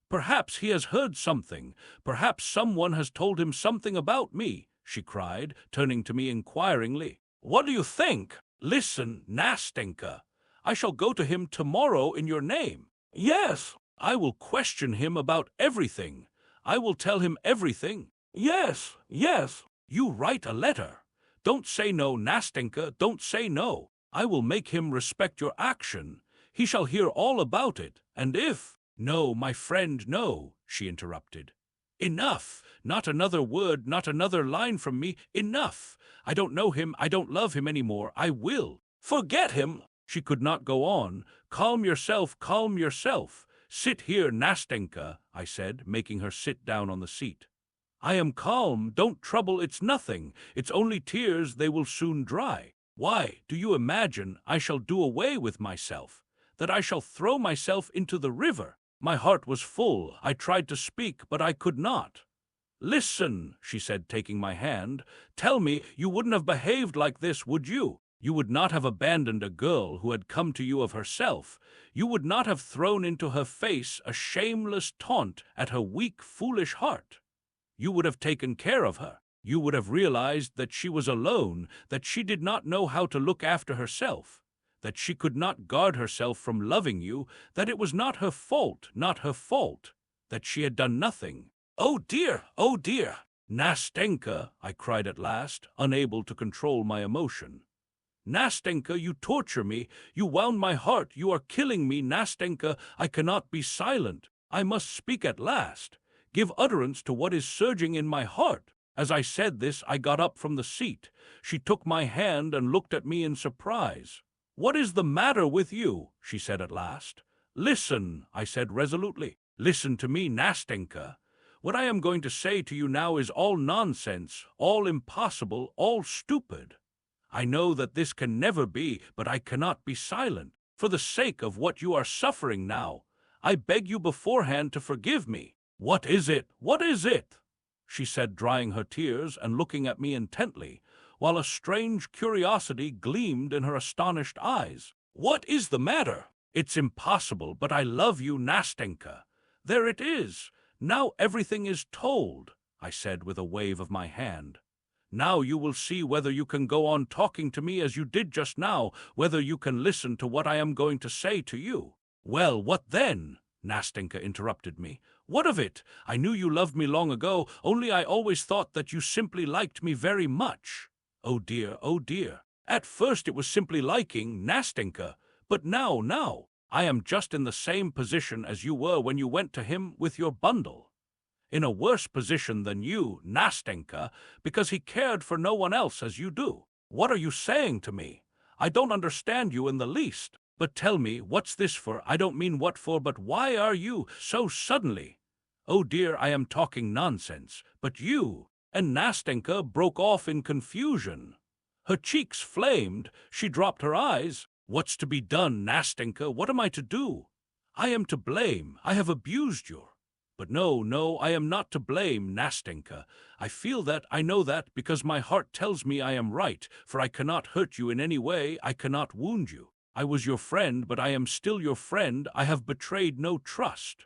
Perhaps he has heard something. Perhaps someone has told him something about me," she cried, turning to me inquiringly. "What do you think?" Listen, Nastenka, I shall go to him tomorrow in your name. Yes, I will question him about everything. I will tell him everything. yes, yes. You write a letter. Don't say no, Nastenka, don't say no. I will make him respect your action. He shall hear all about it, and if— No, my friend, no, she interrupted. Enough! Not another word, not another line from me. Enough! I don't know him, I don't love him any more. I will. Forget him. She could not go on. Calm yourself, calm yourself. Sit here, Nastenka, I said, making her sit down on the seat. I am calm, don't trouble, it's nothing. It's only tears, they will soon dry. Why, do you imagine I shall do away with myself? That I shall throw myself into the river? My heart was full. I tried to speak, but I could not. Listen, she said, taking my hand. Tell me, you wouldn't have behaved like this, would you? You would not have abandoned a girl who had come to you of herself. You would not have thrown into her face a shameless taunt at her weak, foolish heart. You would have taken care of her. You would have realized that she was alone, that she did not know how to look after herself, that she could not guard herself from loving you, that it was not her fault, that she had done nothing. Oh dear, oh dear! Nastenka, I cried at last, unable to control my emotion. Nastenka, you torture me, you wound my heart, you are killing me, Nastenka, I cannot be silent, I must speak at last, give utterance to what is surging in my heart. As I said this, I got up from the seat. She took my hand and looked at me in surprise. What is the matter with you? She said at last. Listen, I said resolutely. Listen to me, Nastenka. What I am going to say to you now is all nonsense, all impossible, all stupid. I know that this can never be, but I cannot be silent. For the sake of what you are suffering now, I beg you beforehand to forgive me. What is it? What is it? She said, drying her tears and looking at me intently, while a strange curiosity gleamed in her astonished eyes. What is the matter? It's impossible, but I love you, Nastenka. There it is. Now everything is told, I said with a wave of my hand. Now you will see whether you can go on talking to me as you did just now, whether you can listen to what I am going to say to you. Well, what then? Nastenka interrupted me. What of it? I knew you loved me long ago, only I always thought that you simply liked me very much. Oh dear, oh dear. At first it was simply liking, Nastenka, but now, I am just in the same position as you were when you went to him with your bundle. In a worse position than you, Nastenka, because he cared for no one else as you do. What are you saying to me? I don't understand you in the least. But tell me, what's this for? I don't mean what for, but why are you so suddenly? Oh dear, I am talking nonsense. But you— And Nastenka broke off in confusion. Her cheeks flamed. She dropped her eyes. What's to be done, Nastenka? What am I to do? I am to blame. I have abused you. But no, I am not to blame, Nastenka. I feel that, I know that, because my heart tells me I am right, for I cannot hurt you in any way, I cannot wound you. I was your friend, but I am still your friend. I have betrayed no trust.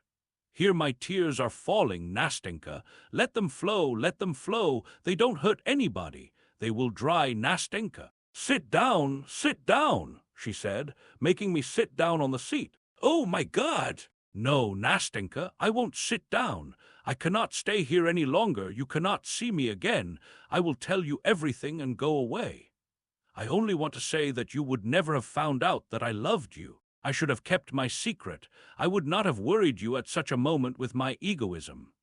Here my tears are falling, Nastenka. Let them flow, let them flow. They don't hurt anybody. They will dry, Nastenka. Sit down, she said, making me sit down on the seat. Oh, my God! No, Nastenka, I won't sit down. I cannot stay here any longer. You cannot see me again. I will tell you everything and go away. I only want to say that you would never have found out that I loved you. I should have kept my secret. I would not have worried you at such a moment with my egoism.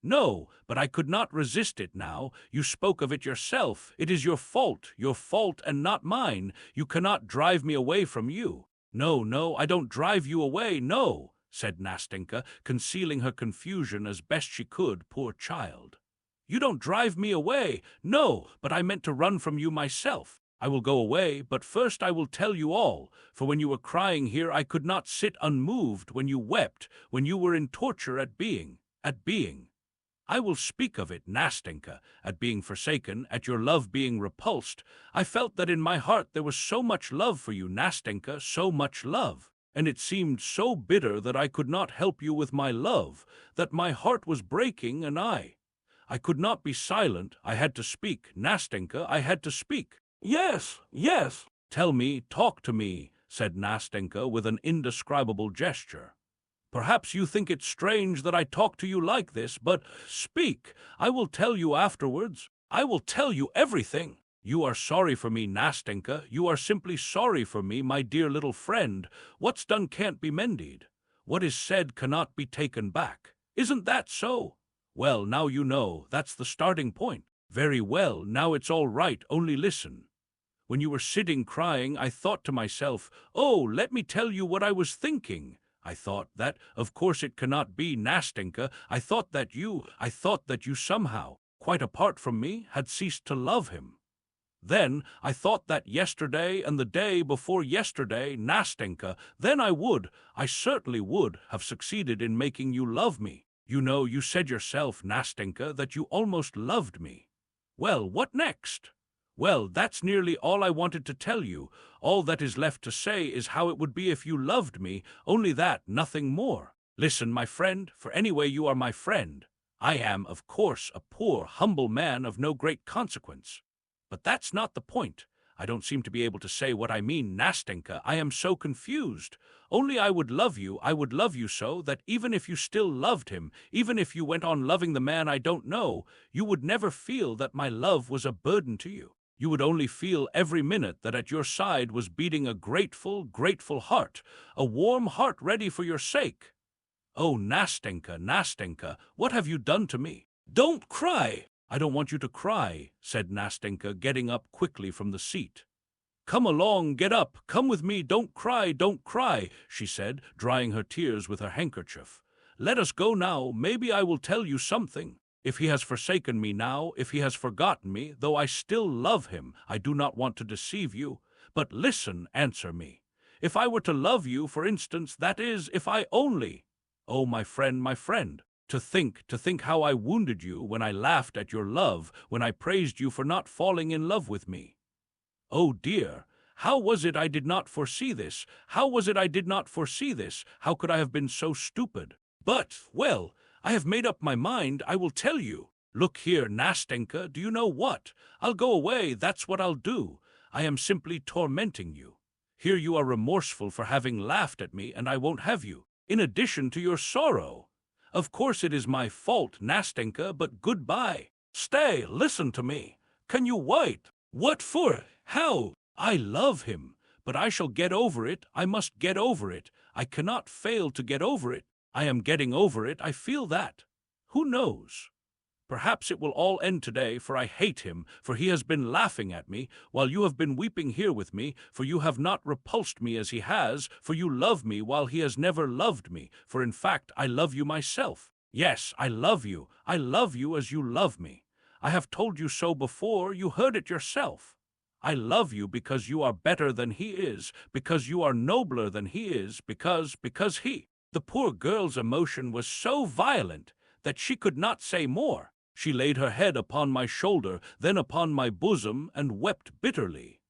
No, but I could not resist it now. You spoke of it yourself. It is your fault and not mine. You cannot drive me away from you. No, I don't drive you away, no, said Nastenka, concealing her confusion as best she could, poor child. You don't drive me away. No, but I meant to run from you myself. I will go away, but first I will tell you all, for when you were crying here I could not sit unmoved, when you wept, when you were in torture at being. I will speak of it, Nastenka, at being forsaken, at your love being repulsed. I felt that in my heart there was so much love for you, Nastenka, so much love. And it seemed so bitter that I could not help you with my love, that my heart was breaking, and I could not be silent. I had to speak, Nastenka, I had to speak. Yes, Tell me, talk to me, said Nastenka with an indescribable gesture. Perhaps you think it strange that I talk to you like this, but speak. I will tell you afterwards. I will tell you everything. You are sorry for me, Nastenka. You are simply sorry for me, my dear little friend. What's done can't be mended. What is said cannot be taken back. Isn't that so? Well, now you know. That's the starting point. Very well, now it's all right, only listen. When you were sitting crying, I thought to myself, oh, let me tell you what I was thinking. I thought that, of course it cannot be, Nastenka. I thought that you somehow, quite apart from me, had ceased to love him. Then I thought that yesterday and the day before yesterday, Nastenka, then I certainly would, have succeeded in making you love me. You know, you said yourself, Nastenka, that you almost loved me. Well, what next? Well, that's nearly all I wanted to tell you. All that is left to say is how it would be if you loved me, only that, nothing more. Listen, my friend, for anyway you are my friend. I am, of course, a poor, humble man of no great consequence. But that's not the point. I don't seem to be able to say what I mean, Nastenka. I am so confused. Only I would love you so that even if you still loved him, even if you went on loving the man I don't know, you would never feel that my love was a burden to you. You would only feel every minute that at your side was beating a grateful, grateful heart, a warm heart ready for your sake. Oh, Nastenka, Nastenka, what have you done to me? Don't cry! I don't want you to cry, said Nastenka, getting up quickly from the seat. Come along, get up, come with me, don't cry, she said, drying her tears with her handkerchief. Let us go now, maybe I will tell you something. If he has forsaken me now, if he has forgotten me, though I still love him, I do not want to deceive you. But listen, answer me. If I were to love you, for instance, that is, if I only— Oh, my friend, to think how I wounded you when I laughed at your love, when I praised you for not falling in love with me. Oh dear, how was it I did not foresee this? How was it I did not foresee this? How could I have been so stupid? But, well, I have made up my mind, I will tell you. Look here, Nastenka, do you know what? I'll go away, that's what I'll do. I am simply tormenting you. Here you are remorseful for having laughed at me, and I won't have you, in addition to your sorrow. Of course it is my fault, Nastenka, but goodbye. Stay, listen to me. Can you wait? What for? How? I love him, but I shall get over it. I must get over it. I cannot fail to get over it. I am getting over it, I feel that. Who knows? Perhaps it will all end today, for I hate him, for he has been laughing at me, while you have been weeping here with me, for you have not repulsed me as he has, for you love me while he has never loved me, for in fact I love you myself. Yes, I love you as you love me. I have told you so before, you heard it yourself. I love you because you are better than he is, because you are nobler than he is, because he— The poor girl's emotion was so violent that she could not say more. She laid her head upon my shoulder, then upon my bosom, and wept bitterly.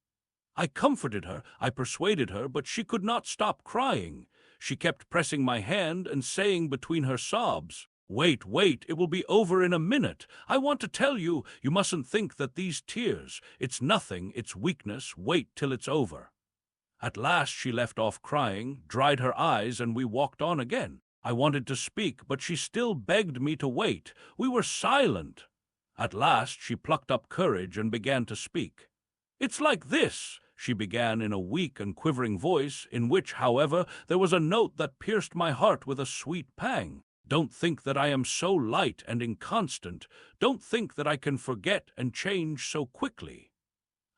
I comforted her, I persuaded her, but she could not stop crying. She kept pressing my hand and saying between her sobs, Wait, it will be over in a minute. I want to tell you, you mustn't think that these tears, it's nothing, it's weakness, wait till it's over. At last she left off crying, dried her eyes, and we walked on again. I wanted to speak, but she still begged me to wait. We were silent. At last she plucked up courage and began to speak. It's like this, she began in a weak and quivering voice, in which, however, there was a note that pierced my heart with a sweet pang. Don't think that I am so light and inconstant. Don't think that I can forget and change so quickly.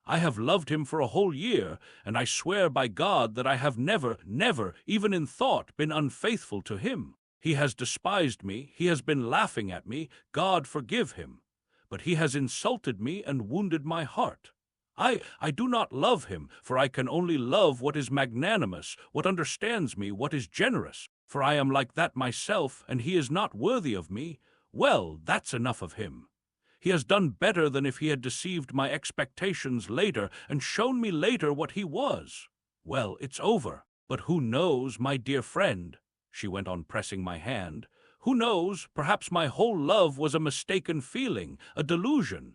I have loved him for a whole year, and I swear by God that I have never, even in thought, been unfaithful to him. He has despised me, he has been laughing at me, God forgive him. But he has insulted me and wounded my heart. I do not love him, for I can only love what is magnanimous, what understands me, what is generous. For I am like that myself, and he is not worthy of me. Well, that's enough of him. He has done better than if he had deceived my expectations later and shown me later what he was. Well, it's over. But who knows, my dear friend, she went on pressing my hand, who knows, perhaps my whole love was a mistaken feeling, a delusion.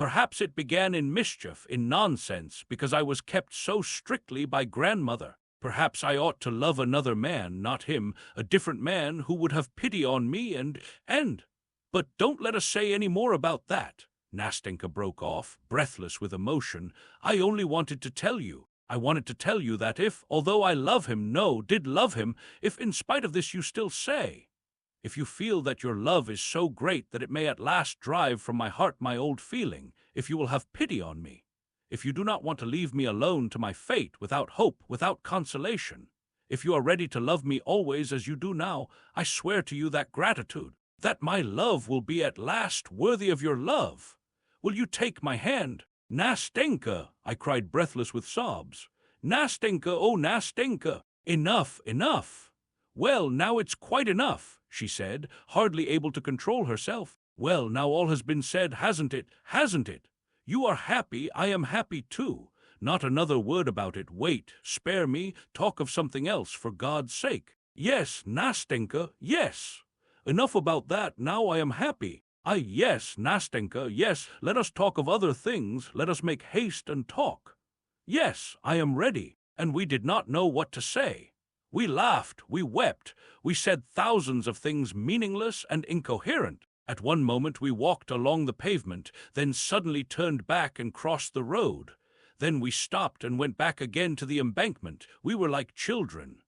Perhaps it began in mischief, in nonsense, because I was kept so strictly by grandmother. Perhaps I ought to love another man, not him, a different man who would have pity on me and— But don't let us say any more about that." Nastenka broke off, breathless with emotion. "I only wanted to tell you. I wanted to tell you that if, although I love him, did love him, if in spite of this you still say, if you feel that your love is so great that it may at last drive from my heart my old feeling, if you will have pity on me, if you do not want to leave me alone to my fate, without hope, without consolation, if you are ready to love me always as you do now, I swear to you that gratitude, that my love will be at last worthy of your love. Will you take my hand?" "Nastenka!" I cried, breathless with sobs. "Nastenka, oh Nastenka! Enough, enough!" "Well, now it's quite enough," she said, hardly able to control herself. "Well, now all has been said, hasn't it? Hasn't it? You are happy, I am happy too. Not another word about it. Wait, spare me, talk of something else, for God's sake." "Yes, Nastenka, yes. Enough about that, now I am happy. Yes, Nastenka, yes, let us talk of other things, let us make haste and talk. Yes, I am ready." And we did not know what to say. We laughed, we wept, we said thousands of things meaningless and incoherent. At one moment we walked along the pavement, then suddenly turned back and crossed the road. Then we stopped and went back again to the embankment. We were like children.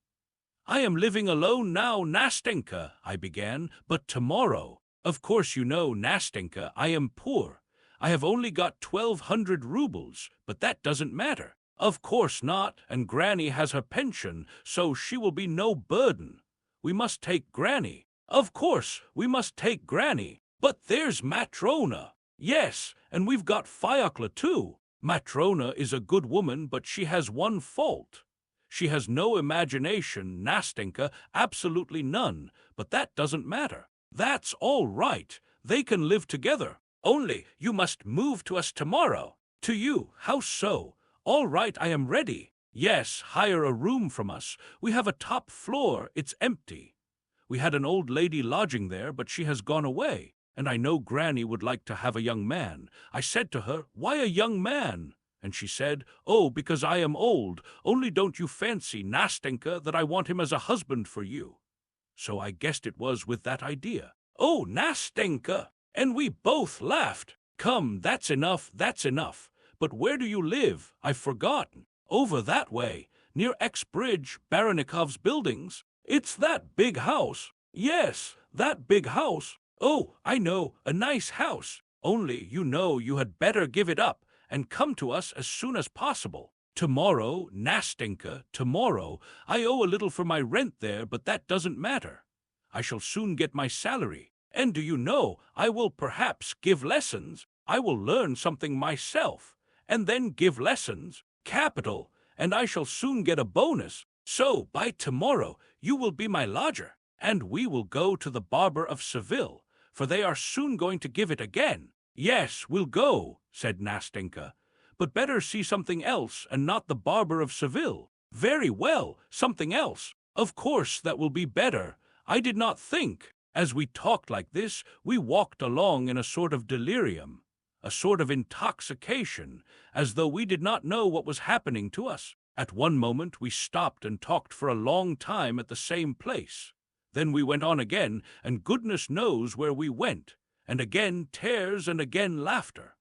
"I am living alone now, Nastenka," I began, "but tomorrow— Of course you know, Nastenka, I am poor. I have only got 1,200 rubles, but that doesn't matter. Of course not, and Granny has her pension, so she will be no burden. We must take Granny. Of course, we must take Granny. But there's Matrona. Yes, and we've got Fyodor too. Matrona is a good woman, but she has one fault. She has no imagination, Nastenka, absolutely none, but that doesn't matter. That's all right. They can live together. Only you must move to us tomorrow." "To you? How so?" "All right, I am ready." "Yes, hire a room from us. We have a top floor. It's empty. We had an old lady lodging there, but she has gone away, and I know Granny would like to have a young man. I said to her, 'Why a young man?' And she said, 'Oh, because I am old. Only don't you fancy, Nastenka, that I want him as a husband for you.' So I guessed it was with that idea." "Oh, Nastenka!" And we both laughed. "Come, that's enough, that's enough. But where do you live? I've forgotten." "Over that way, near X Bridge, Baronikov's buildings." "It's that big house." "Yes, that big house." "Oh, I know, a nice house. Only, you know, you had better give it up and come to us as soon as possible." "Tomorrow, Nastenka, tomorrow. I owe a little for my rent there, but that doesn't matter. I shall soon get my salary. And do you know, I will perhaps give lessons. I will learn something myself, and then give lessons. Capital! And I shall soon get a bonus. So, by tomorrow, you will be my lodger, and we will go to the barber of Seville, for they are soon going to give it again." "Yes, we'll go," said Nastenka. "But better see something else, and not the barber of Seville." "Very well, something else. Of course, that will be better. I did not think." As we talked like this, we walked along in a sort of delirium, a sort of intoxication, as though we did not know what was happening to us. At one moment we stopped and talked for a long time at the same place. Then we went on again, and goodness knows where we went, and again tears and again laughter.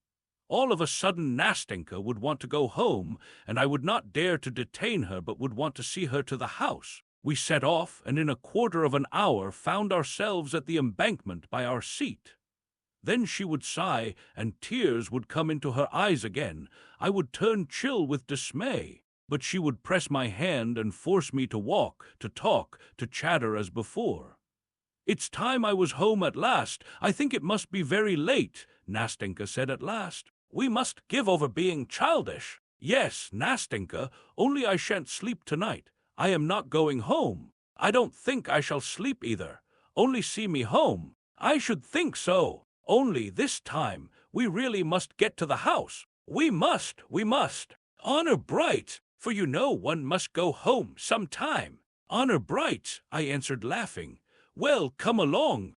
All of a sudden Nastenka would want to go home, and I would not dare to detain her, but would want to see her to the house. We set off, and in a quarter of an hour found ourselves at the embankment by our seat. Then she would sigh, and tears would come into her eyes again. I would turn chill with dismay, but she would press my hand and force me to walk, to talk, to chatter as before. "It's time I was home at last. I think it must be very late," Nastenka said at last. "We must give over being childish." "Yes, Nastenka, only I shan't sleep tonight. I am not going home. I don't think I shall sleep either. Only see me home." "I should think so. Only this time, we really must get to the house. We must, we must. Honor bright, for you know one must go home some time." "Honor bright," I answered laughing. "Well, come along,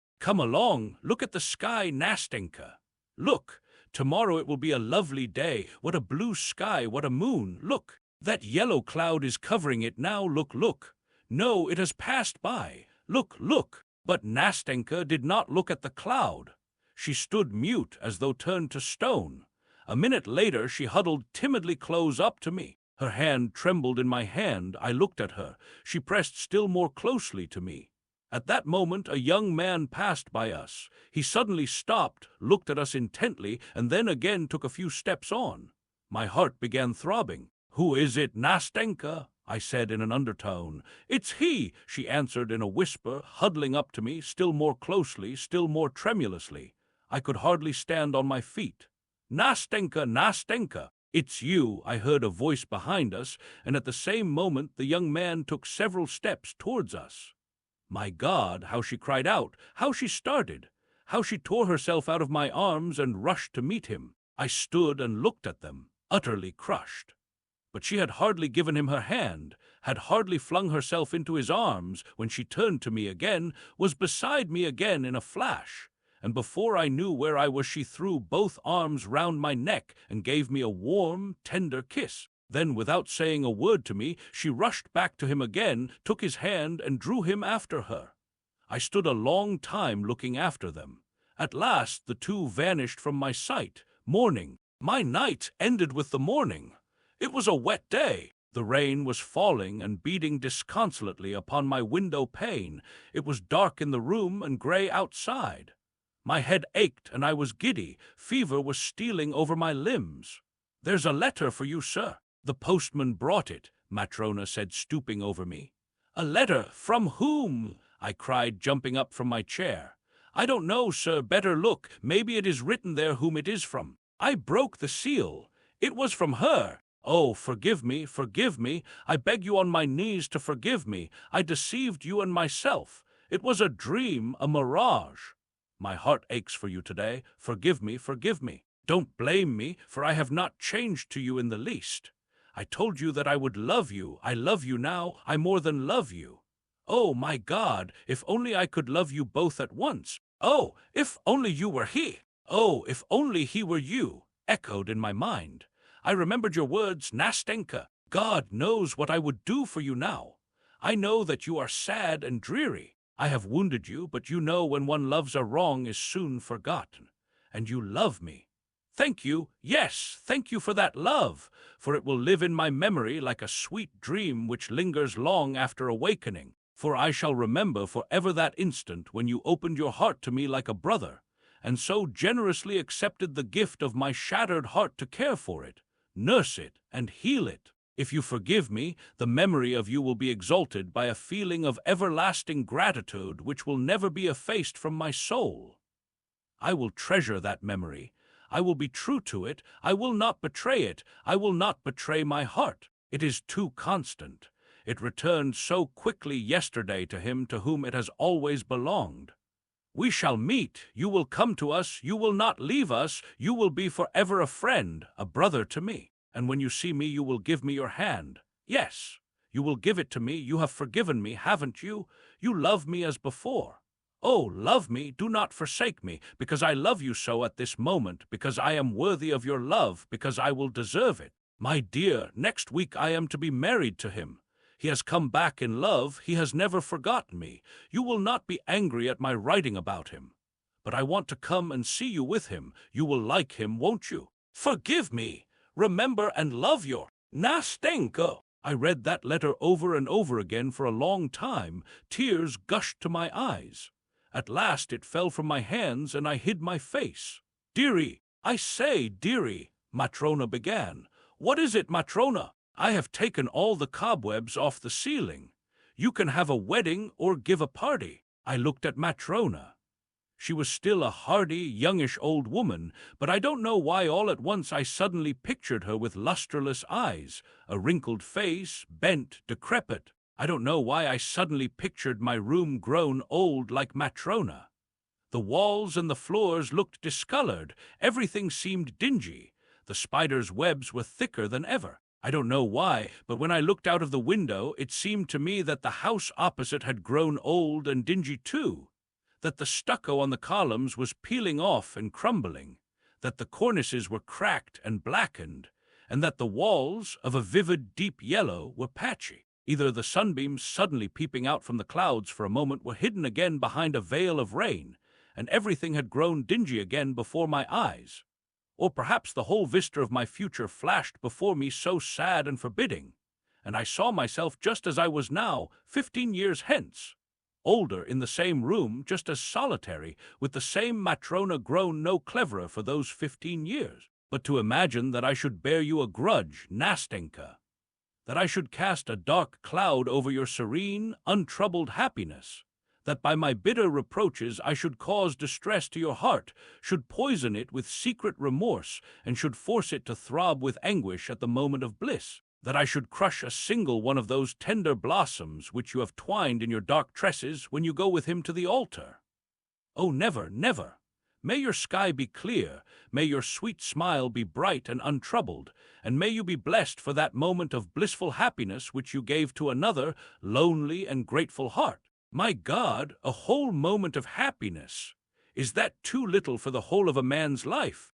look at the sky, Nastenka. Look, Tomorrow it will be a lovely day. What a blue sky, what a moon. Look, that yellow cloud is covering it now. Look, look. No, it has passed by. Look, look. But Nastenka did not look at the cloud. She stood mute as though turned to stone. A minute later she huddled timidly close up to me. Her hand trembled in my hand. I looked at her. She pressed still more closely to me. At that moment a young man passed by us. He suddenly stopped, looked at us intently, and then again took a few steps on. My heart began throbbing. "Who is it, Nastenka?" I said in an undertone. "It's he," she answered in a whisper, huddling up to me, still more closely, still more tremulously. I could hardly stand on my feet. "Nastenka, Nastenka! It's you," I heard a voice behind us, and at the same moment the young man took several steps towards us. My God, how she cried out, how she started, how she tore herself out of my arms and rushed to meet him. I stood and looked at them, utterly crushed. But she had hardly given him her hand, had hardly flung herself into his arms, when she turned to me again, was beside me again in a flash, and before I knew where I was she threw both arms round my neck and gave me a warm, tender kiss. Then, without saying a word to me, she rushed back to him again, took his hand and drew him after her. I stood a long time looking after them. At last the two vanished from my sight. Morning. My night ended with the morning. It was a wet day. The rain was falling and beating disconsolately upon my window pane. It was dark in the room and gray outside. My head ached and I was giddy. Fever was stealing over my limbs. "There's a letter for you, sir." "The postman brought it," Matrona said, stooping over me. "A letter? From whom?" I cried, jumping up from my chair. "I don't know, sir. Better look. Maybe it is written there whom it is from." I broke the seal. It was from her. "Oh, forgive me, forgive me. I beg you on my knees to forgive me. I deceived you and myself. It was a dream, a mirage. My heart aches for you today. Forgive me, forgive me. Don't blame me, for I have not changed to you in the least. I told you that I would love you. I love you now. I more than love you. Oh, my God, if only I could love you both at once. Oh, if only you were he. Oh, if only he were you," echoed in my mind. I remembered your words, Nastenka. God knows what I would do for you now. I know that you are sad and dreary. I have wounded you, but you know when one loves a wrong is soon forgotten. And you love me. Thank you, yes, thank you for that love, for it will live in my memory like a sweet dream which lingers long after awakening. For I shall remember forever that instant when you opened your heart to me like a brother, and so generously accepted the gift of my shattered heart to care for it, nurse it, and heal it. If you forgive me, the memory of you will be exalted by a feeling of everlasting gratitude which will never be effaced from my soul. I will treasure that memory. I will be true to it. I will not betray it. I will not betray my heart. It is too constant. It returned so quickly yesterday to him to whom it has always belonged. We shall meet. You will come to us. You will not leave us. You will be forever a friend, a brother to me. And when you see me, you will give me your hand. Yes, you will give it to me. You have forgiven me, haven't you? You love me as before. Oh, love me, do not forsake me, because I love you so at this moment, because I am worthy of your love, because I will deserve it. My dear, next week I am to be married to him. He has come back in love. He has never forgotten me. You will not be angry at my writing about him. But I want to come and see you with him. You will like him, won't you? Forgive me. Remember and love your Nastenka. I read that letter over and over again for a long time. Tears gushed to my eyes. At last it fell from my hands and I hid my face. "Dearie, I say, dearie," Matrona began. "What is it, Matrona? I have taken all the cobwebs off the ceiling. You can have a wedding or give a party." I looked at Matrona. She was still a hardy, youngish old woman, but I don't know why all at once I suddenly pictured her with lustreless eyes, a wrinkled face, bent, decrepit. I don't know why I suddenly pictured my room grown old like Matrona. The walls and the floors looked discolored. Everything seemed dingy. The spiders' webs were thicker than ever. I don't know why, but when I looked out of the window, it seemed to me that the house opposite had grown old and dingy too, that the stucco on the columns was peeling off and crumbling, that the cornices were cracked and blackened, and that the walls, of a vivid deep yellow, were patchy. Either the sunbeams suddenly peeping out from the clouds for a moment were hidden again behind a veil of rain, and everything had grown dingy again before my eyes, or perhaps the whole vista of my future flashed before me so sad and forbidding, and I saw myself just as I was now, 15 years hence, older, in the same room, just as solitary, with the same Matrona grown no cleverer for those 15 years. But to imagine that I should bear you a grudge, Nastenka, that I should cast a dark cloud over your serene, untroubled happiness, that by my bitter reproaches I should cause distress to your heart, should poison it with secret remorse, and should force it to throb with anguish at the moment of bliss, that I should crush a single one of those tender blossoms which you have twined in your dark tresses when you go with him to the altar. Oh, never, never! May your sky be clear, may your sweet smile be bright and untroubled, and may you be blessed for that moment of blissful happiness which you gave to another lonely and grateful heart. My God, a whole moment of happiness! Is that too little for the whole of a man's life?